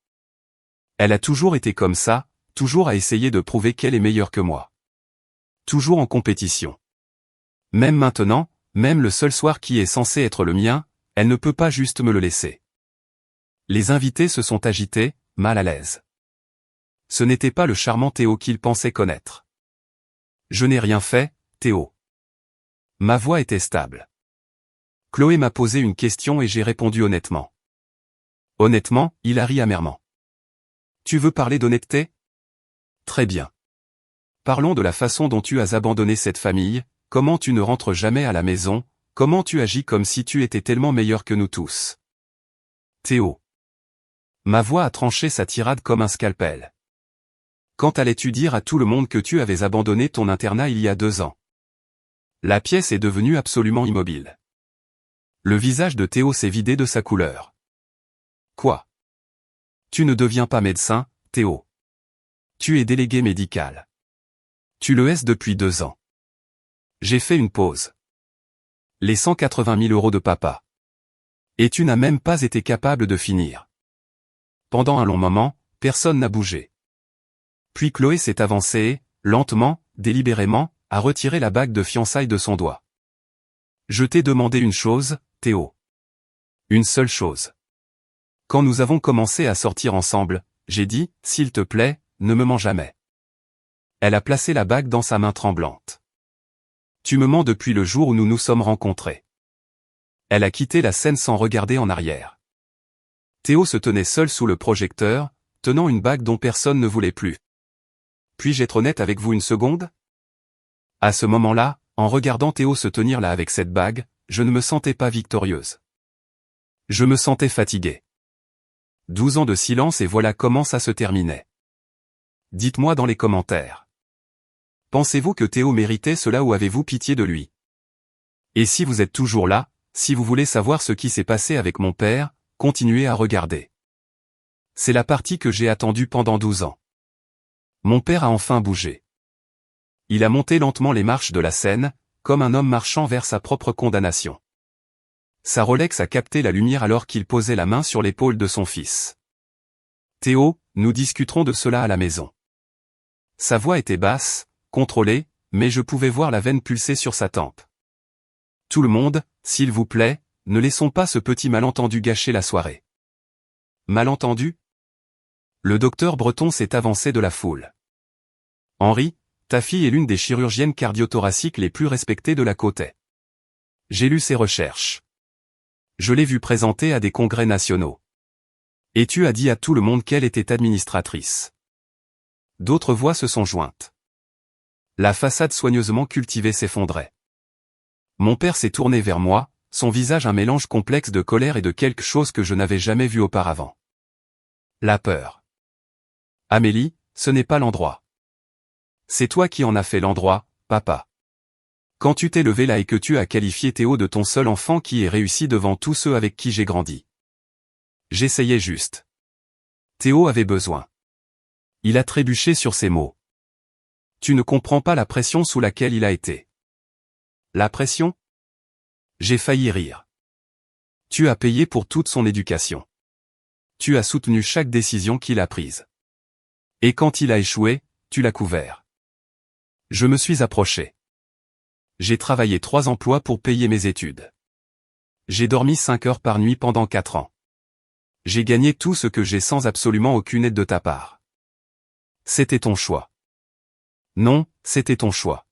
Elle a toujours été comme ça, toujours à essayer de prouver qu'elle est meilleure que moi. Toujours en compétition. Même maintenant, même le seul soir qui est censé être le mien, elle ne peut pas juste me le laisser. Les invités se sont agités, mal à l'aise. Ce n'était pas le charmant Théo qu'il pensait connaître. Je n'ai rien fait, Théo. Ma voix était stable. Chloé m'a posé une question et j'ai répondu honnêtement. Honnêtement, il a ri amèrement. Tu veux parler d'honnêteté? Très bien. Parlons de la façon dont tu as abandonné cette famille, comment tu ne rentres jamais à la maison, comment tu agis comme si tu étais tellement meilleur que nous tous. Théo. Ma voix a tranché sa tirade comme un scalpel. Quand allais-tu dire à tout le monde que tu avais abandonné ton internat il y a 2 ans? La pièce est devenue absolument immobile. Le visage de Théo s'est vidé de sa couleur. Quoi? Tu ne deviens pas médecin, Théo. Tu es délégué médical. Tu le es depuis 2 ans. J'ai fait une pause. Les 180 000 € de papa. Et tu n'as même pas été capable de finir. Pendant un long moment, personne n'a bougé. Puis Chloé s'est avancée et, lentement, délibérément, a retiré la bague de fiançailles de son doigt. Je t'ai demandé une chose, Théo. Une seule chose. Quand nous avons commencé à sortir ensemble, j'ai dit, s'il te plaît, ne me mens jamais. Elle a placé la bague dans sa main tremblante. Tu me mens depuis le jour où nous nous sommes rencontrés. Elle a quitté la scène sans regarder en arrière. Théo se tenait seul sous le projecteur, tenant une bague dont personne ne voulait plus. Puis-je être honnête avec vous une seconde? À ce moment-là, en regardant Théo se tenir là avec cette bague, je ne me sentais pas victorieuse. Je me sentais fatigué. 12 ans de silence et voilà comment ça se terminait. Dites-moi dans les commentaires. Pensez-vous que Théo méritait cela ou avez-vous pitié de lui? Et si vous êtes toujours là, si vous voulez savoir ce qui s'est passé avec mon père, continuez à regarder. C'est la partie que j'ai attendue pendant 12 ans. Mon père a enfin bougé. Il a monté lentement les marches de la scène, comme un homme marchant vers sa propre condamnation. Sa Rolex a capté la lumière alors qu'il posait la main sur l'épaule de son fils. Théo, nous discuterons de cela à la maison. Sa voix était basse, contrôlée, mais je pouvais voir la veine pulser sur sa tempe. Tout le monde, s'il vous plaît, ne laissons pas ce petit malentendu gâcher la soirée. Malentendu ? Le docteur Breton s'est avancé de la foule. Henri, ta fille est l'une des chirurgiennes cardiothoraciques les plus respectées de la Côte. J'ai lu ses recherches. Je l'ai vue présenter à des congrès nationaux. Et tu as dit à tout le monde qu'elle était administratrice. D'autres voix se sont jointes. La façade soigneusement cultivée s'effondrait. Mon père s'est tourné vers moi, son visage un mélange complexe de colère et de quelque chose que je n'avais jamais vu auparavant. La peur. Amélie, ce n'est pas l'endroit. C'est toi qui en as fait l'endroit, papa. Quand tu t'es levé là et que tu as qualifié Théo de ton seul enfant qui ait réussi devant tous ceux avec qui j'ai grandi. J'essayais juste. Théo avait besoin. Il a trébuché sur ses mots. Tu ne comprends pas la pression sous laquelle il a été. La pression ? J'ai failli rire. Tu as payé pour toute son éducation. Tu as soutenu chaque décision qu'il a prise. Et quand il a échoué, tu l'as couvert. Je me suis approché. J'ai travaillé 3 emplois pour payer mes études. J'ai dormi 5 heures par nuit pendant 4 ans. J'ai gagné tout ce que j'ai sans absolument aucune aide de ta part. C'était ton choix. Non, c'était ton choix.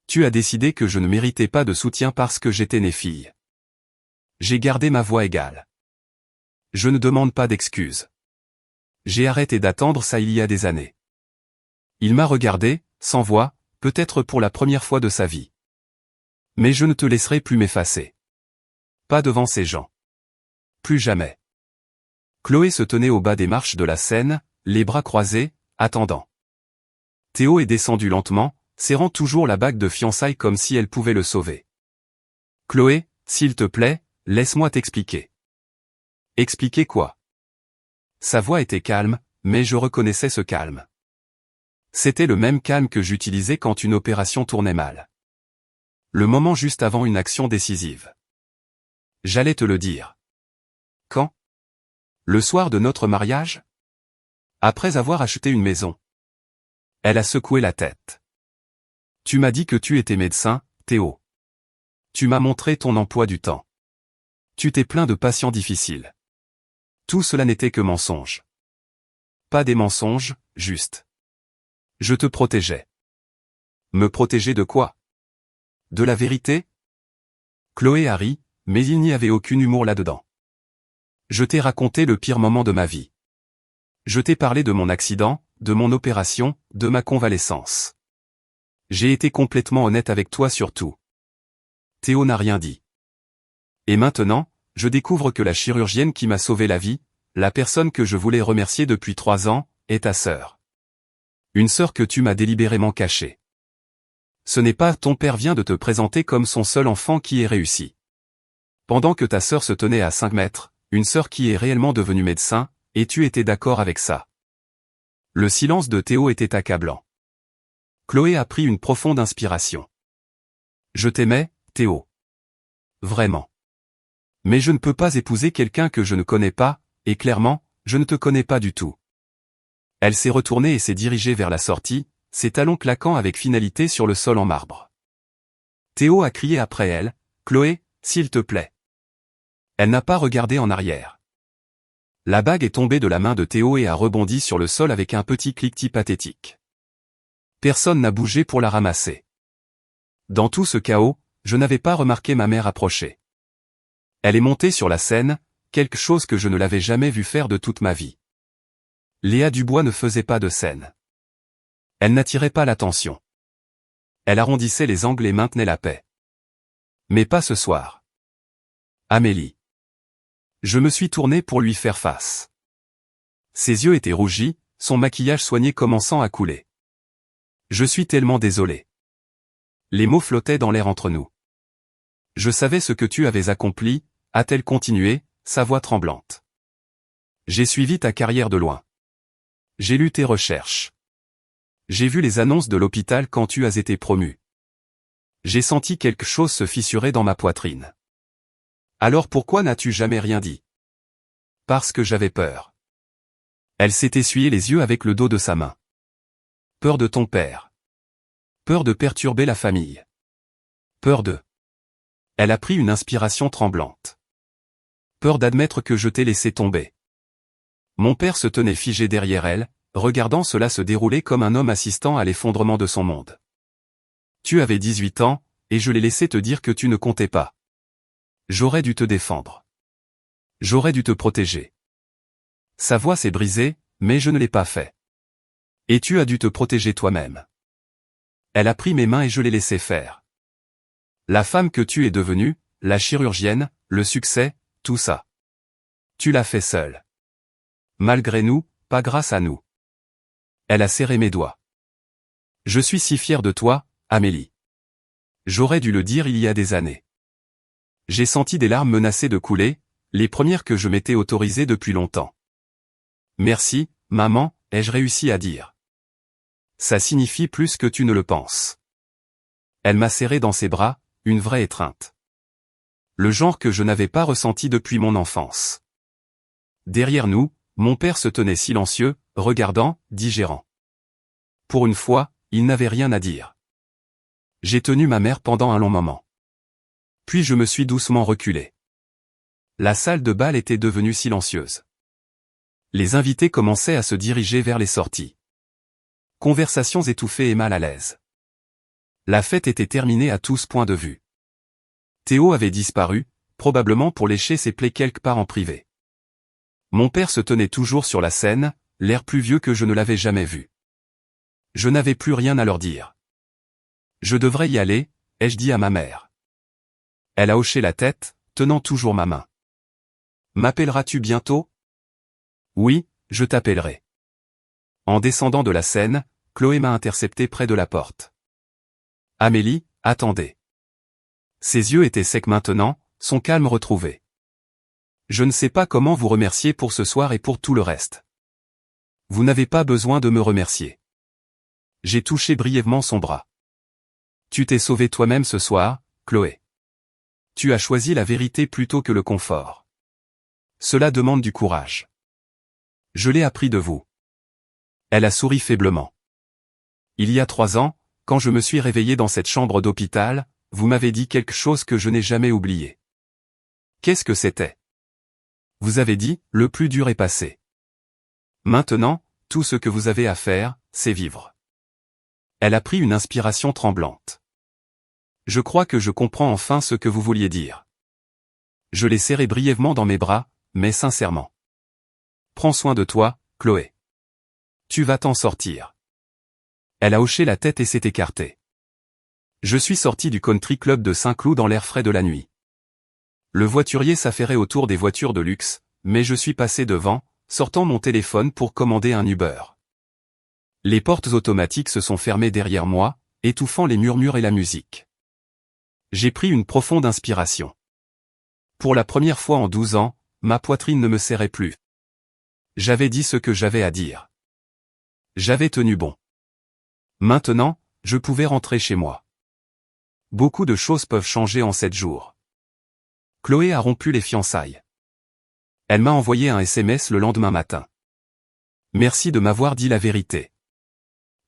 Tu as décidé que je ne méritais pas de soutien parce que j'étais née fille. J'ai gardé ma voix égale. Je ne demande pas d'excuses. J'ai arrêté d'attendre ça il y a des années. Il m'a regardé, sans voix, peut-être pour la première fois de sa vie. Mais je ne te laisserai plus m'effacer. Pas devant ces gens. Plus jamais. Chloé se tenait au bas des marches de la scène, les bras croisés, attendant. Théo est descendu lentement, serrant toujours la bague de fiançailles comme si elle pouvait le sauver. Chloé, s'il te plaît, laisse-moi t'expliquer. Expliquer quoi ? Sa voix était calme, mais je reconnaissais ce calme. C'était le même calme que j'utilisais quand une opération tournait mal. Le moment juste avant une action décisive. J'allais te le dire. Quand ? Le soir de notre mariage ? Après avoir acheté une maison. Elle a secoué la tête. Tu m'as dit que tu étais médecin, Théo. Tu m'as montré ton emploi du temps. Tu t'es plaint de patients difficiles. Tout cela n'était que mensonge. Pas des mensonges, juste. Je te protégeais. Me protéger de quoi ? De la vérité ? Chloé a ri, mais il n'y avait aucun humour là-dedans. Je t'ai raconté le pire moment de ma vie. Je t'ai parlé de mon accident, de mon opération, de ma convalescence. J'ai été complètement honnête avec toi sur tout. Théo n'a rien dit. Et maintenant, je découvre que la chirurgienne qui m'a sauvé la vie, la personne que je voulais remercier depuis 3 ans, est ta sœur. Une sœur que tu m'as délibérément cachée. Ce n'est pas ton père vient de te présenter comme son seul enfant qui ait réussi. Pendant que ta sœur se tenait à 5 mètres, une sœur qui est réellement devenue médecin, et tu étais d'accord avec ça. Le silence de Théo était accablant. Chloé a pris une profonde inspiration. Je t'aimais, Théo. Vraiment. Mais je ne peux pas épouser quelqu'un que je ne connais pas, et clairement, je ne te connais pas du tout. Elle s'est retournée et s'est dirigée vers la sortie, ses talons claquant avec finalité sur le sol en marbre. Théo a crié après elle, Chloé, s'il te plaît. Elle n'a pas regardé en arrière. La bague est tombée de la main de Théo et a rebondi sur le sol avec un petit cliquetis pathétique. Personne n'a bougé pour la ramasser. Dans tout ce chaos, je n'avais pas remarqué ma mère approcher. Elle est montée sur la scène, quelque chose que je ne l'avais jamais vue faire de toute ma vie. Léa Dubois ne faisait pas de scène. Elle n'attirait pas l'attention. Elle arrondissait les angles et maintenait la paix. Mais pas ce soir. Amélie. Je me suis tourné pour lui faire face. Ses yeux étaient rougis, son maquillage soigné commençant à couler. Je suis tellement désolé. Les mots flottaient dans l'air entre nous. Je savais ce que tu avais accompli, a-t-elle continué, sa voix tremblante. J'ai suivi ta carrière de loin. J'ai lu tes recherches. J'ai vu les annonces de l'hôpital quand tu as été promu. J'ai senti quelque chose se fissurer dans ma poitrine. Alors pourquoi n'as-tu jamais rien dit? Parce que j'avais peur. Elle s'est essuyée les yeux avec le dos de sa main. Peur de ton père. Peur de perturber la famille. Peur de... Elle a pris une inspiration tremblante. Peur d'admettre que je t'ai laissé tomber. Mon père se tenait figé derrière elle, regardant cela se dérouler comme un homme assistant à l'effondrement de son monde. Tu avais 18 ans, et je l'ai laissé te dire que tu ne comptais pas. J'aurais dû te défendre. J'aurais dû te protéger. Sa voix s'est brisée, mais je ne l'ai pas fait. Et tu as dû te protéger toi-même. Elle a pris mes mains et je l'ai laissé faire. La femme que tu es devenue, la chirurgienne, le succès, tout ça. Tu l'as fait seule. Malgré nous, pas grâce à nous. Elle a serré mes doigts. Je suis si fier de toi, Amélie. J'aurais dû le dire il y a des années. J'ai senti des larmes menacées de couler, les premières que je m'étais autorisées depuis longtemps. Merci, maman, ai-je réussi à dire. Ça signifie plus que tu ne le penses. Elle m'a serré dans ses bras, une vraie étreinte. Le genre que je n'avais pas ressenti depuis mon enfance. Derrière nous, mon père se tenait silencieux, regardant, digérant. Pour une fois, il n'avait rien à dire. J'ai tenu ma mère pendant un long moment. Puis je me suis doucement reculé. La salle de bal était devenue silencieuse. Les invités commençaient à se diriger vers les sorties. Conversations étouffées et mal à l'aise. La fête était terminée à tous points de vue. Théo avait disparu, probablement pour lécher ses plaies quelque part en privé. Mon père se tenait toujours sur la scène, l'air plus vieux que je ne l'avais jamais vu. Je n'avais plus rien à leur dire. Je devrais y aller, ai-je dit à ma mère. Elle a hoché la tête, tenant toujours ma main. M'appelleras-tu bientôt? Oui, je t'appellerai. En descendant de la scène, Chloé m'a intercepté près de la porte. Amélie, attendez. Ses yeux étaient secs maintenant, son calme retrouvé. Je ne sais pas comment vous remercier pour ce soir et pour tout le reste. Vous n'avez pas besoin de me remercier. J'ai touché brièvement son bras. Tu t'es sauvée toi-même ce soir, Chloé. Tu as choisi la vérité plutôt que le confort. Cela demande du courage. Je l'ai appris de vous. Elle a souri faiblement. Il y a 3 ans, quand je me suis réveillé dans cette chambre d'hôpital, vous m'avez dit quelque chose que je n'ai jamais oublié. Qu'est-ce que c'était? Vous avez dit, le plus dur est passé. Maintenant, tout ce que vous avez à faire, c'est vivre. Elle a pris une inspiration tremblante. Je crois que je comprends enfin ce que vous vouliez dire. Je l'ai serré brièvement dans mes bras, mais sincèrement. Prends soin de toi, Chloé. Tu vas t'en sortir. Elle a hoché la tête et s'est écartée. Je suis sorti du country club de Saint-Cloud dans l'air frais de la nuit. Le voiturier s'affairait autour des voitures de luxe, mais je suis passé devant, sortant mon téléphone pour commander un Uber. Les portes automatiques se sont fermées derrière moi, étouffant les murmures et la musique. J'ai pris une profonde inspiration. Pour la première fois en 12 ans, ma poitrine ne me serrait plus. J'avais dit ce que j'avais à dire. J'avais tenu bon. Maintenant, je pouvais rentrer chez moi. Beaucoup de choses peuvent changer en 7 jours. Chloé a rompu les fiançailles. Elle m'a envoyé un SMS le lendemain matin. Merci de m'avoir dit la vérité.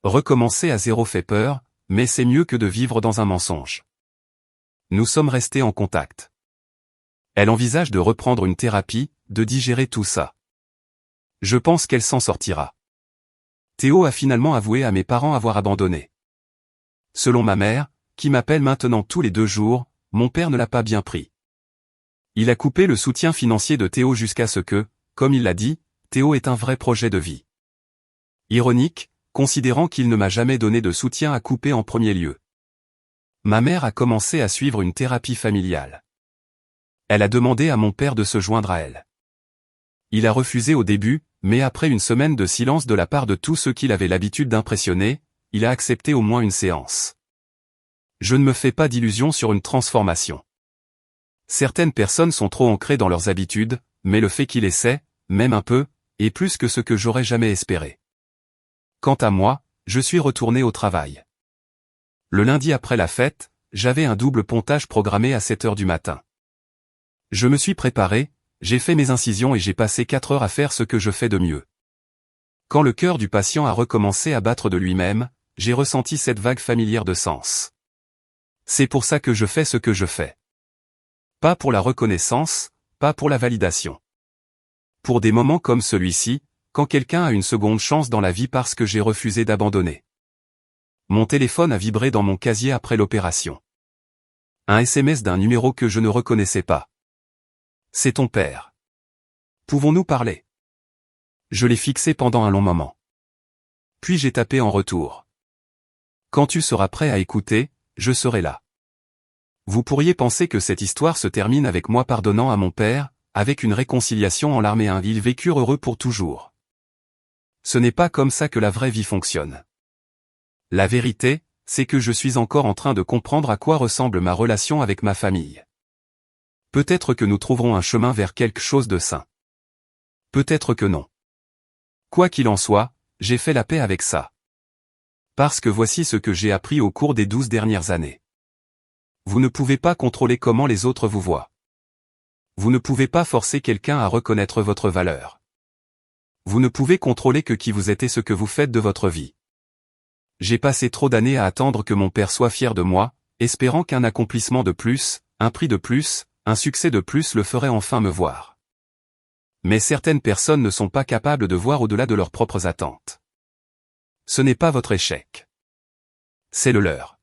Recommencer à zéro fait peur, mais c'est mieux que de vivre dans un mensonge. Nous sommes restés en contact. Elle envisage de reprendre une thérapie, de digérer tout ça. Je pense qu'elle s'en sortira. Théo a finalement avoué à mes parents avoir abandonné. Selon ma mère, qui m'appelle maintenant tous les 2 jours, mon père ne l'a pas bien pris. Il a coupé le soutien financier de Théo jusqu'à ce que, comme il l'a dit, Théo est un vrai projet de vie. Ironique, considérant qu'il ne m'a jamais donné de soutien à couper en premier lieu. Ma mère a commencé à suivre une thérapie familiale. Elle a demandé à mon père de se joindre à elle. Il a refusé au début, mais après une semaine de silence de la part de tous ceux qu'il avait l'habitude d'impressionner, il a accepté au moins une séance. Je ne me fais pas d'illusions sur une transformation. Certaines personnes sont trop ancrées dans leurs habitudes, mais le fait qu'il essaie, même un peu, est plus que ce que j'aurais jamais espéré. Quant à moi, je suis retourné au travail. Le lundi après la fête, j'avais un double pontage programmé à 7 heures du matin. Je me suis préparé, j'ai fait mes incisions et j'ai passé 4 heures à faire ce que je fais de mieux. Quand le cœur du patient a recommencé à battre de lui-même, j'ai ressenti cette vague familière de sens. C'est pour ça que je fais ce que je fais. Pas pour la reconnaissance, pas pour la validation. Pour des moments comme celui-ci, quand quelqu'un a une seconde chance dans la vie parce que j'ai refusé d'abandonner. Mon téléphone a vibré dans mon casier après l'opération. Un SMS d'un numéro que je ne reconnaissais pas. C'est ton père. Pouvons-nous parler? Je l'ai fixé pendant un long moment. Puis j'ai tapé en retour. Quand tu seras prêt à écouter, je serai là. Vous pourriez penser que cette histoire se termine avec moi pardonnant à mon père, avec une réconciliation en larmes et ils vécurent heureux pour toujours. Ce n'est pas comme ça que la vraie vie fonctionne. La vérité, c'est que je suis encore en train de comprendre à quoi ressemble ma relation avec ma famille. Peut-être que nous trouverons un chemin vers quelque chose de sain. Peut-être que non. Quoi qu'il en soit, j'ai fait la paix avec ça. Parce que voici ce que j'ai appris au cours des 12 dernières années. Vous ne pouvez pas contrôler comment les autres vous voient. Vous ne pouvez pas forcer quelqu'un à reconnaître votre valeur. Vous ne pouvez contrôler que qui vous êtes et ce que vous faites de votre vie. J'ai passé trop d'années à attendre que mon père soit fier de moi, espérant qu'un accomplissement de plus, un prix de plus, un succès de plus le ferait enfin me voir. Mais certaines personnes ne sont pas capables de voir au-delà de leurs propres attentes. Ce n'est pas votre échec. C'est le leur.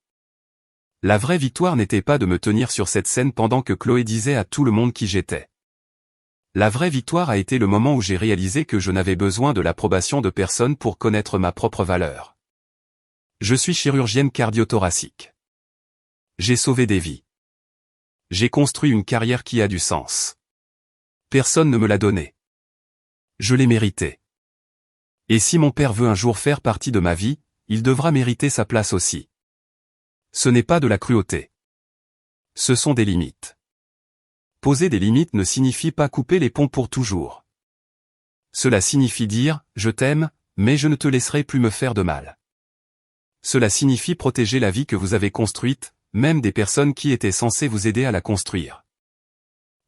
La vraie victoire n'était pas de me tenir sur cette scène pendant que Chloé disait à tout le monde qui j'étais. La vraie victoire a été le moment où j'ai réalisé que je n'avais besoin de l'approbation de personne pour connaître ma propre valeur. Je suis chirurgienne cardio-thoracique. J'ai sauvé des vies. J'ai construit une carrière qui a du sens. Personne ne me l'a donnée. Je l'ai méritée. Et si mon père veut un jour faire partie de ma vie, il devra mériter sa place aussi. Ce n'est pas de la cruauté. Ce sont des limites. Poser des limites ne signifie pas couper les ponts pour toujours. Cela signifie dire « je t'aime, mais je ne te laisserai plus me faire de mal ». Cela signifie protéger la vie que vous avez construite, même des personnes qui étaient censées vous aider à la construire.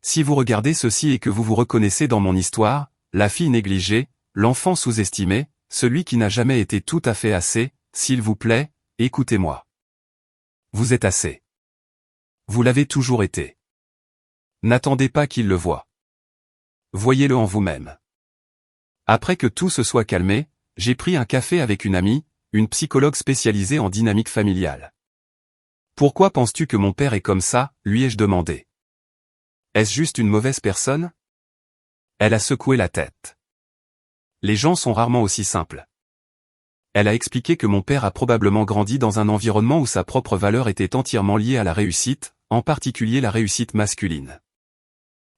Si vous regardez ceci et que vous vous reconnaissez dans mon histoire, la fille négligée, l'enfant sous-estimé, celui qui n'a jamais été tout à fait assez, s'il vous plaît, écoutez-moi. Vous êtes assez. Vous l'avez toujours été. N'attendez pas qu'il le voie. Voyez-le en vous-même. Après que tout se soit calmé, j'ai pris un café avec une amie, une psychologue spécialisée en dynamique familiale. Pourquoi penses-tu que mon père est comme ça, lui ai-je demandé. Est-ce juste une mauvaise personne? Elle a secoué la tête. Les gens sont rarement aussi simples. Elle a expliqué que mon père a probablement grandi dans un environnement où sa propre valeur était entièrement liée à la réussite, en particulier la réussite masculine.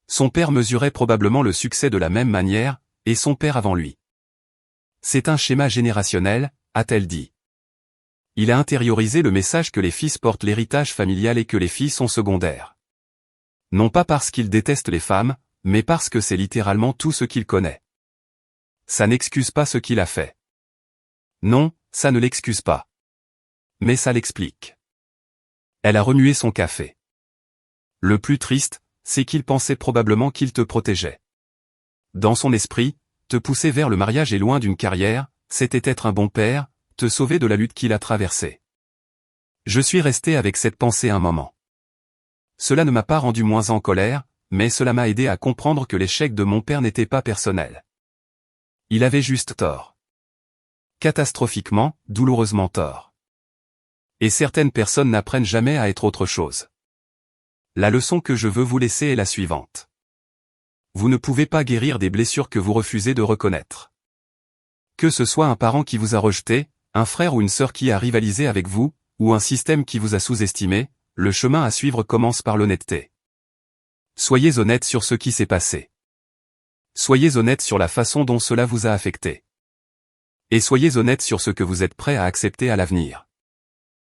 Son père mesurait probablement le succès de la même manière, et son père avant lui. C'est un schéma générationnel, a-t-elle dit. Il a intériorisé le message que les fils portent l'héritage familial et que les filles sont secondaires. Non pas parce qu'il déteste les femmes, mais parce que c'est littéralement tout ce qu'il connaît. Ça n'excuse pas ce qu'il a fait. Non, ça ne l'excuse pas. Mais ça l'explique. Elle a remué son café. Le plus triste, c'est qu'il pensait probablement qu'il te protégeait. Dans son esprit, te pousser vers le mariage et loin d'une carrière, c'était être un bon père, te sauver de la lutte qu'il a traversée. Je suis resté avec cette pensée un moment. Cela ne m'a pas rendu moins en colère, mais cela m'a aidé à comprendre que l'échec de mon père n'était pas personnel. Il avait juste tort. Catastrophiquement, douloureusement tort. Et certaines personnes n'apprennent jamais à être autre chose. La leçon que je veux vous laisser est la suivante. Vous ne pouvez pas guérir des blessures que vous refusez de reconnaître. Que ce soit un parent qui vous a rejeté, un frère ou une sœur qui a rivalisé avec vous, ou un système qui vous a sous-estimé, le chemin à suivre commence par l'honnêteté. Soyez honnête sur ce qui s'est passé. Soyez honnête sur la façon dont cela vous a affecté. Et soyez honnête sur ce que vous êtes prêt à accepter à l'avenir.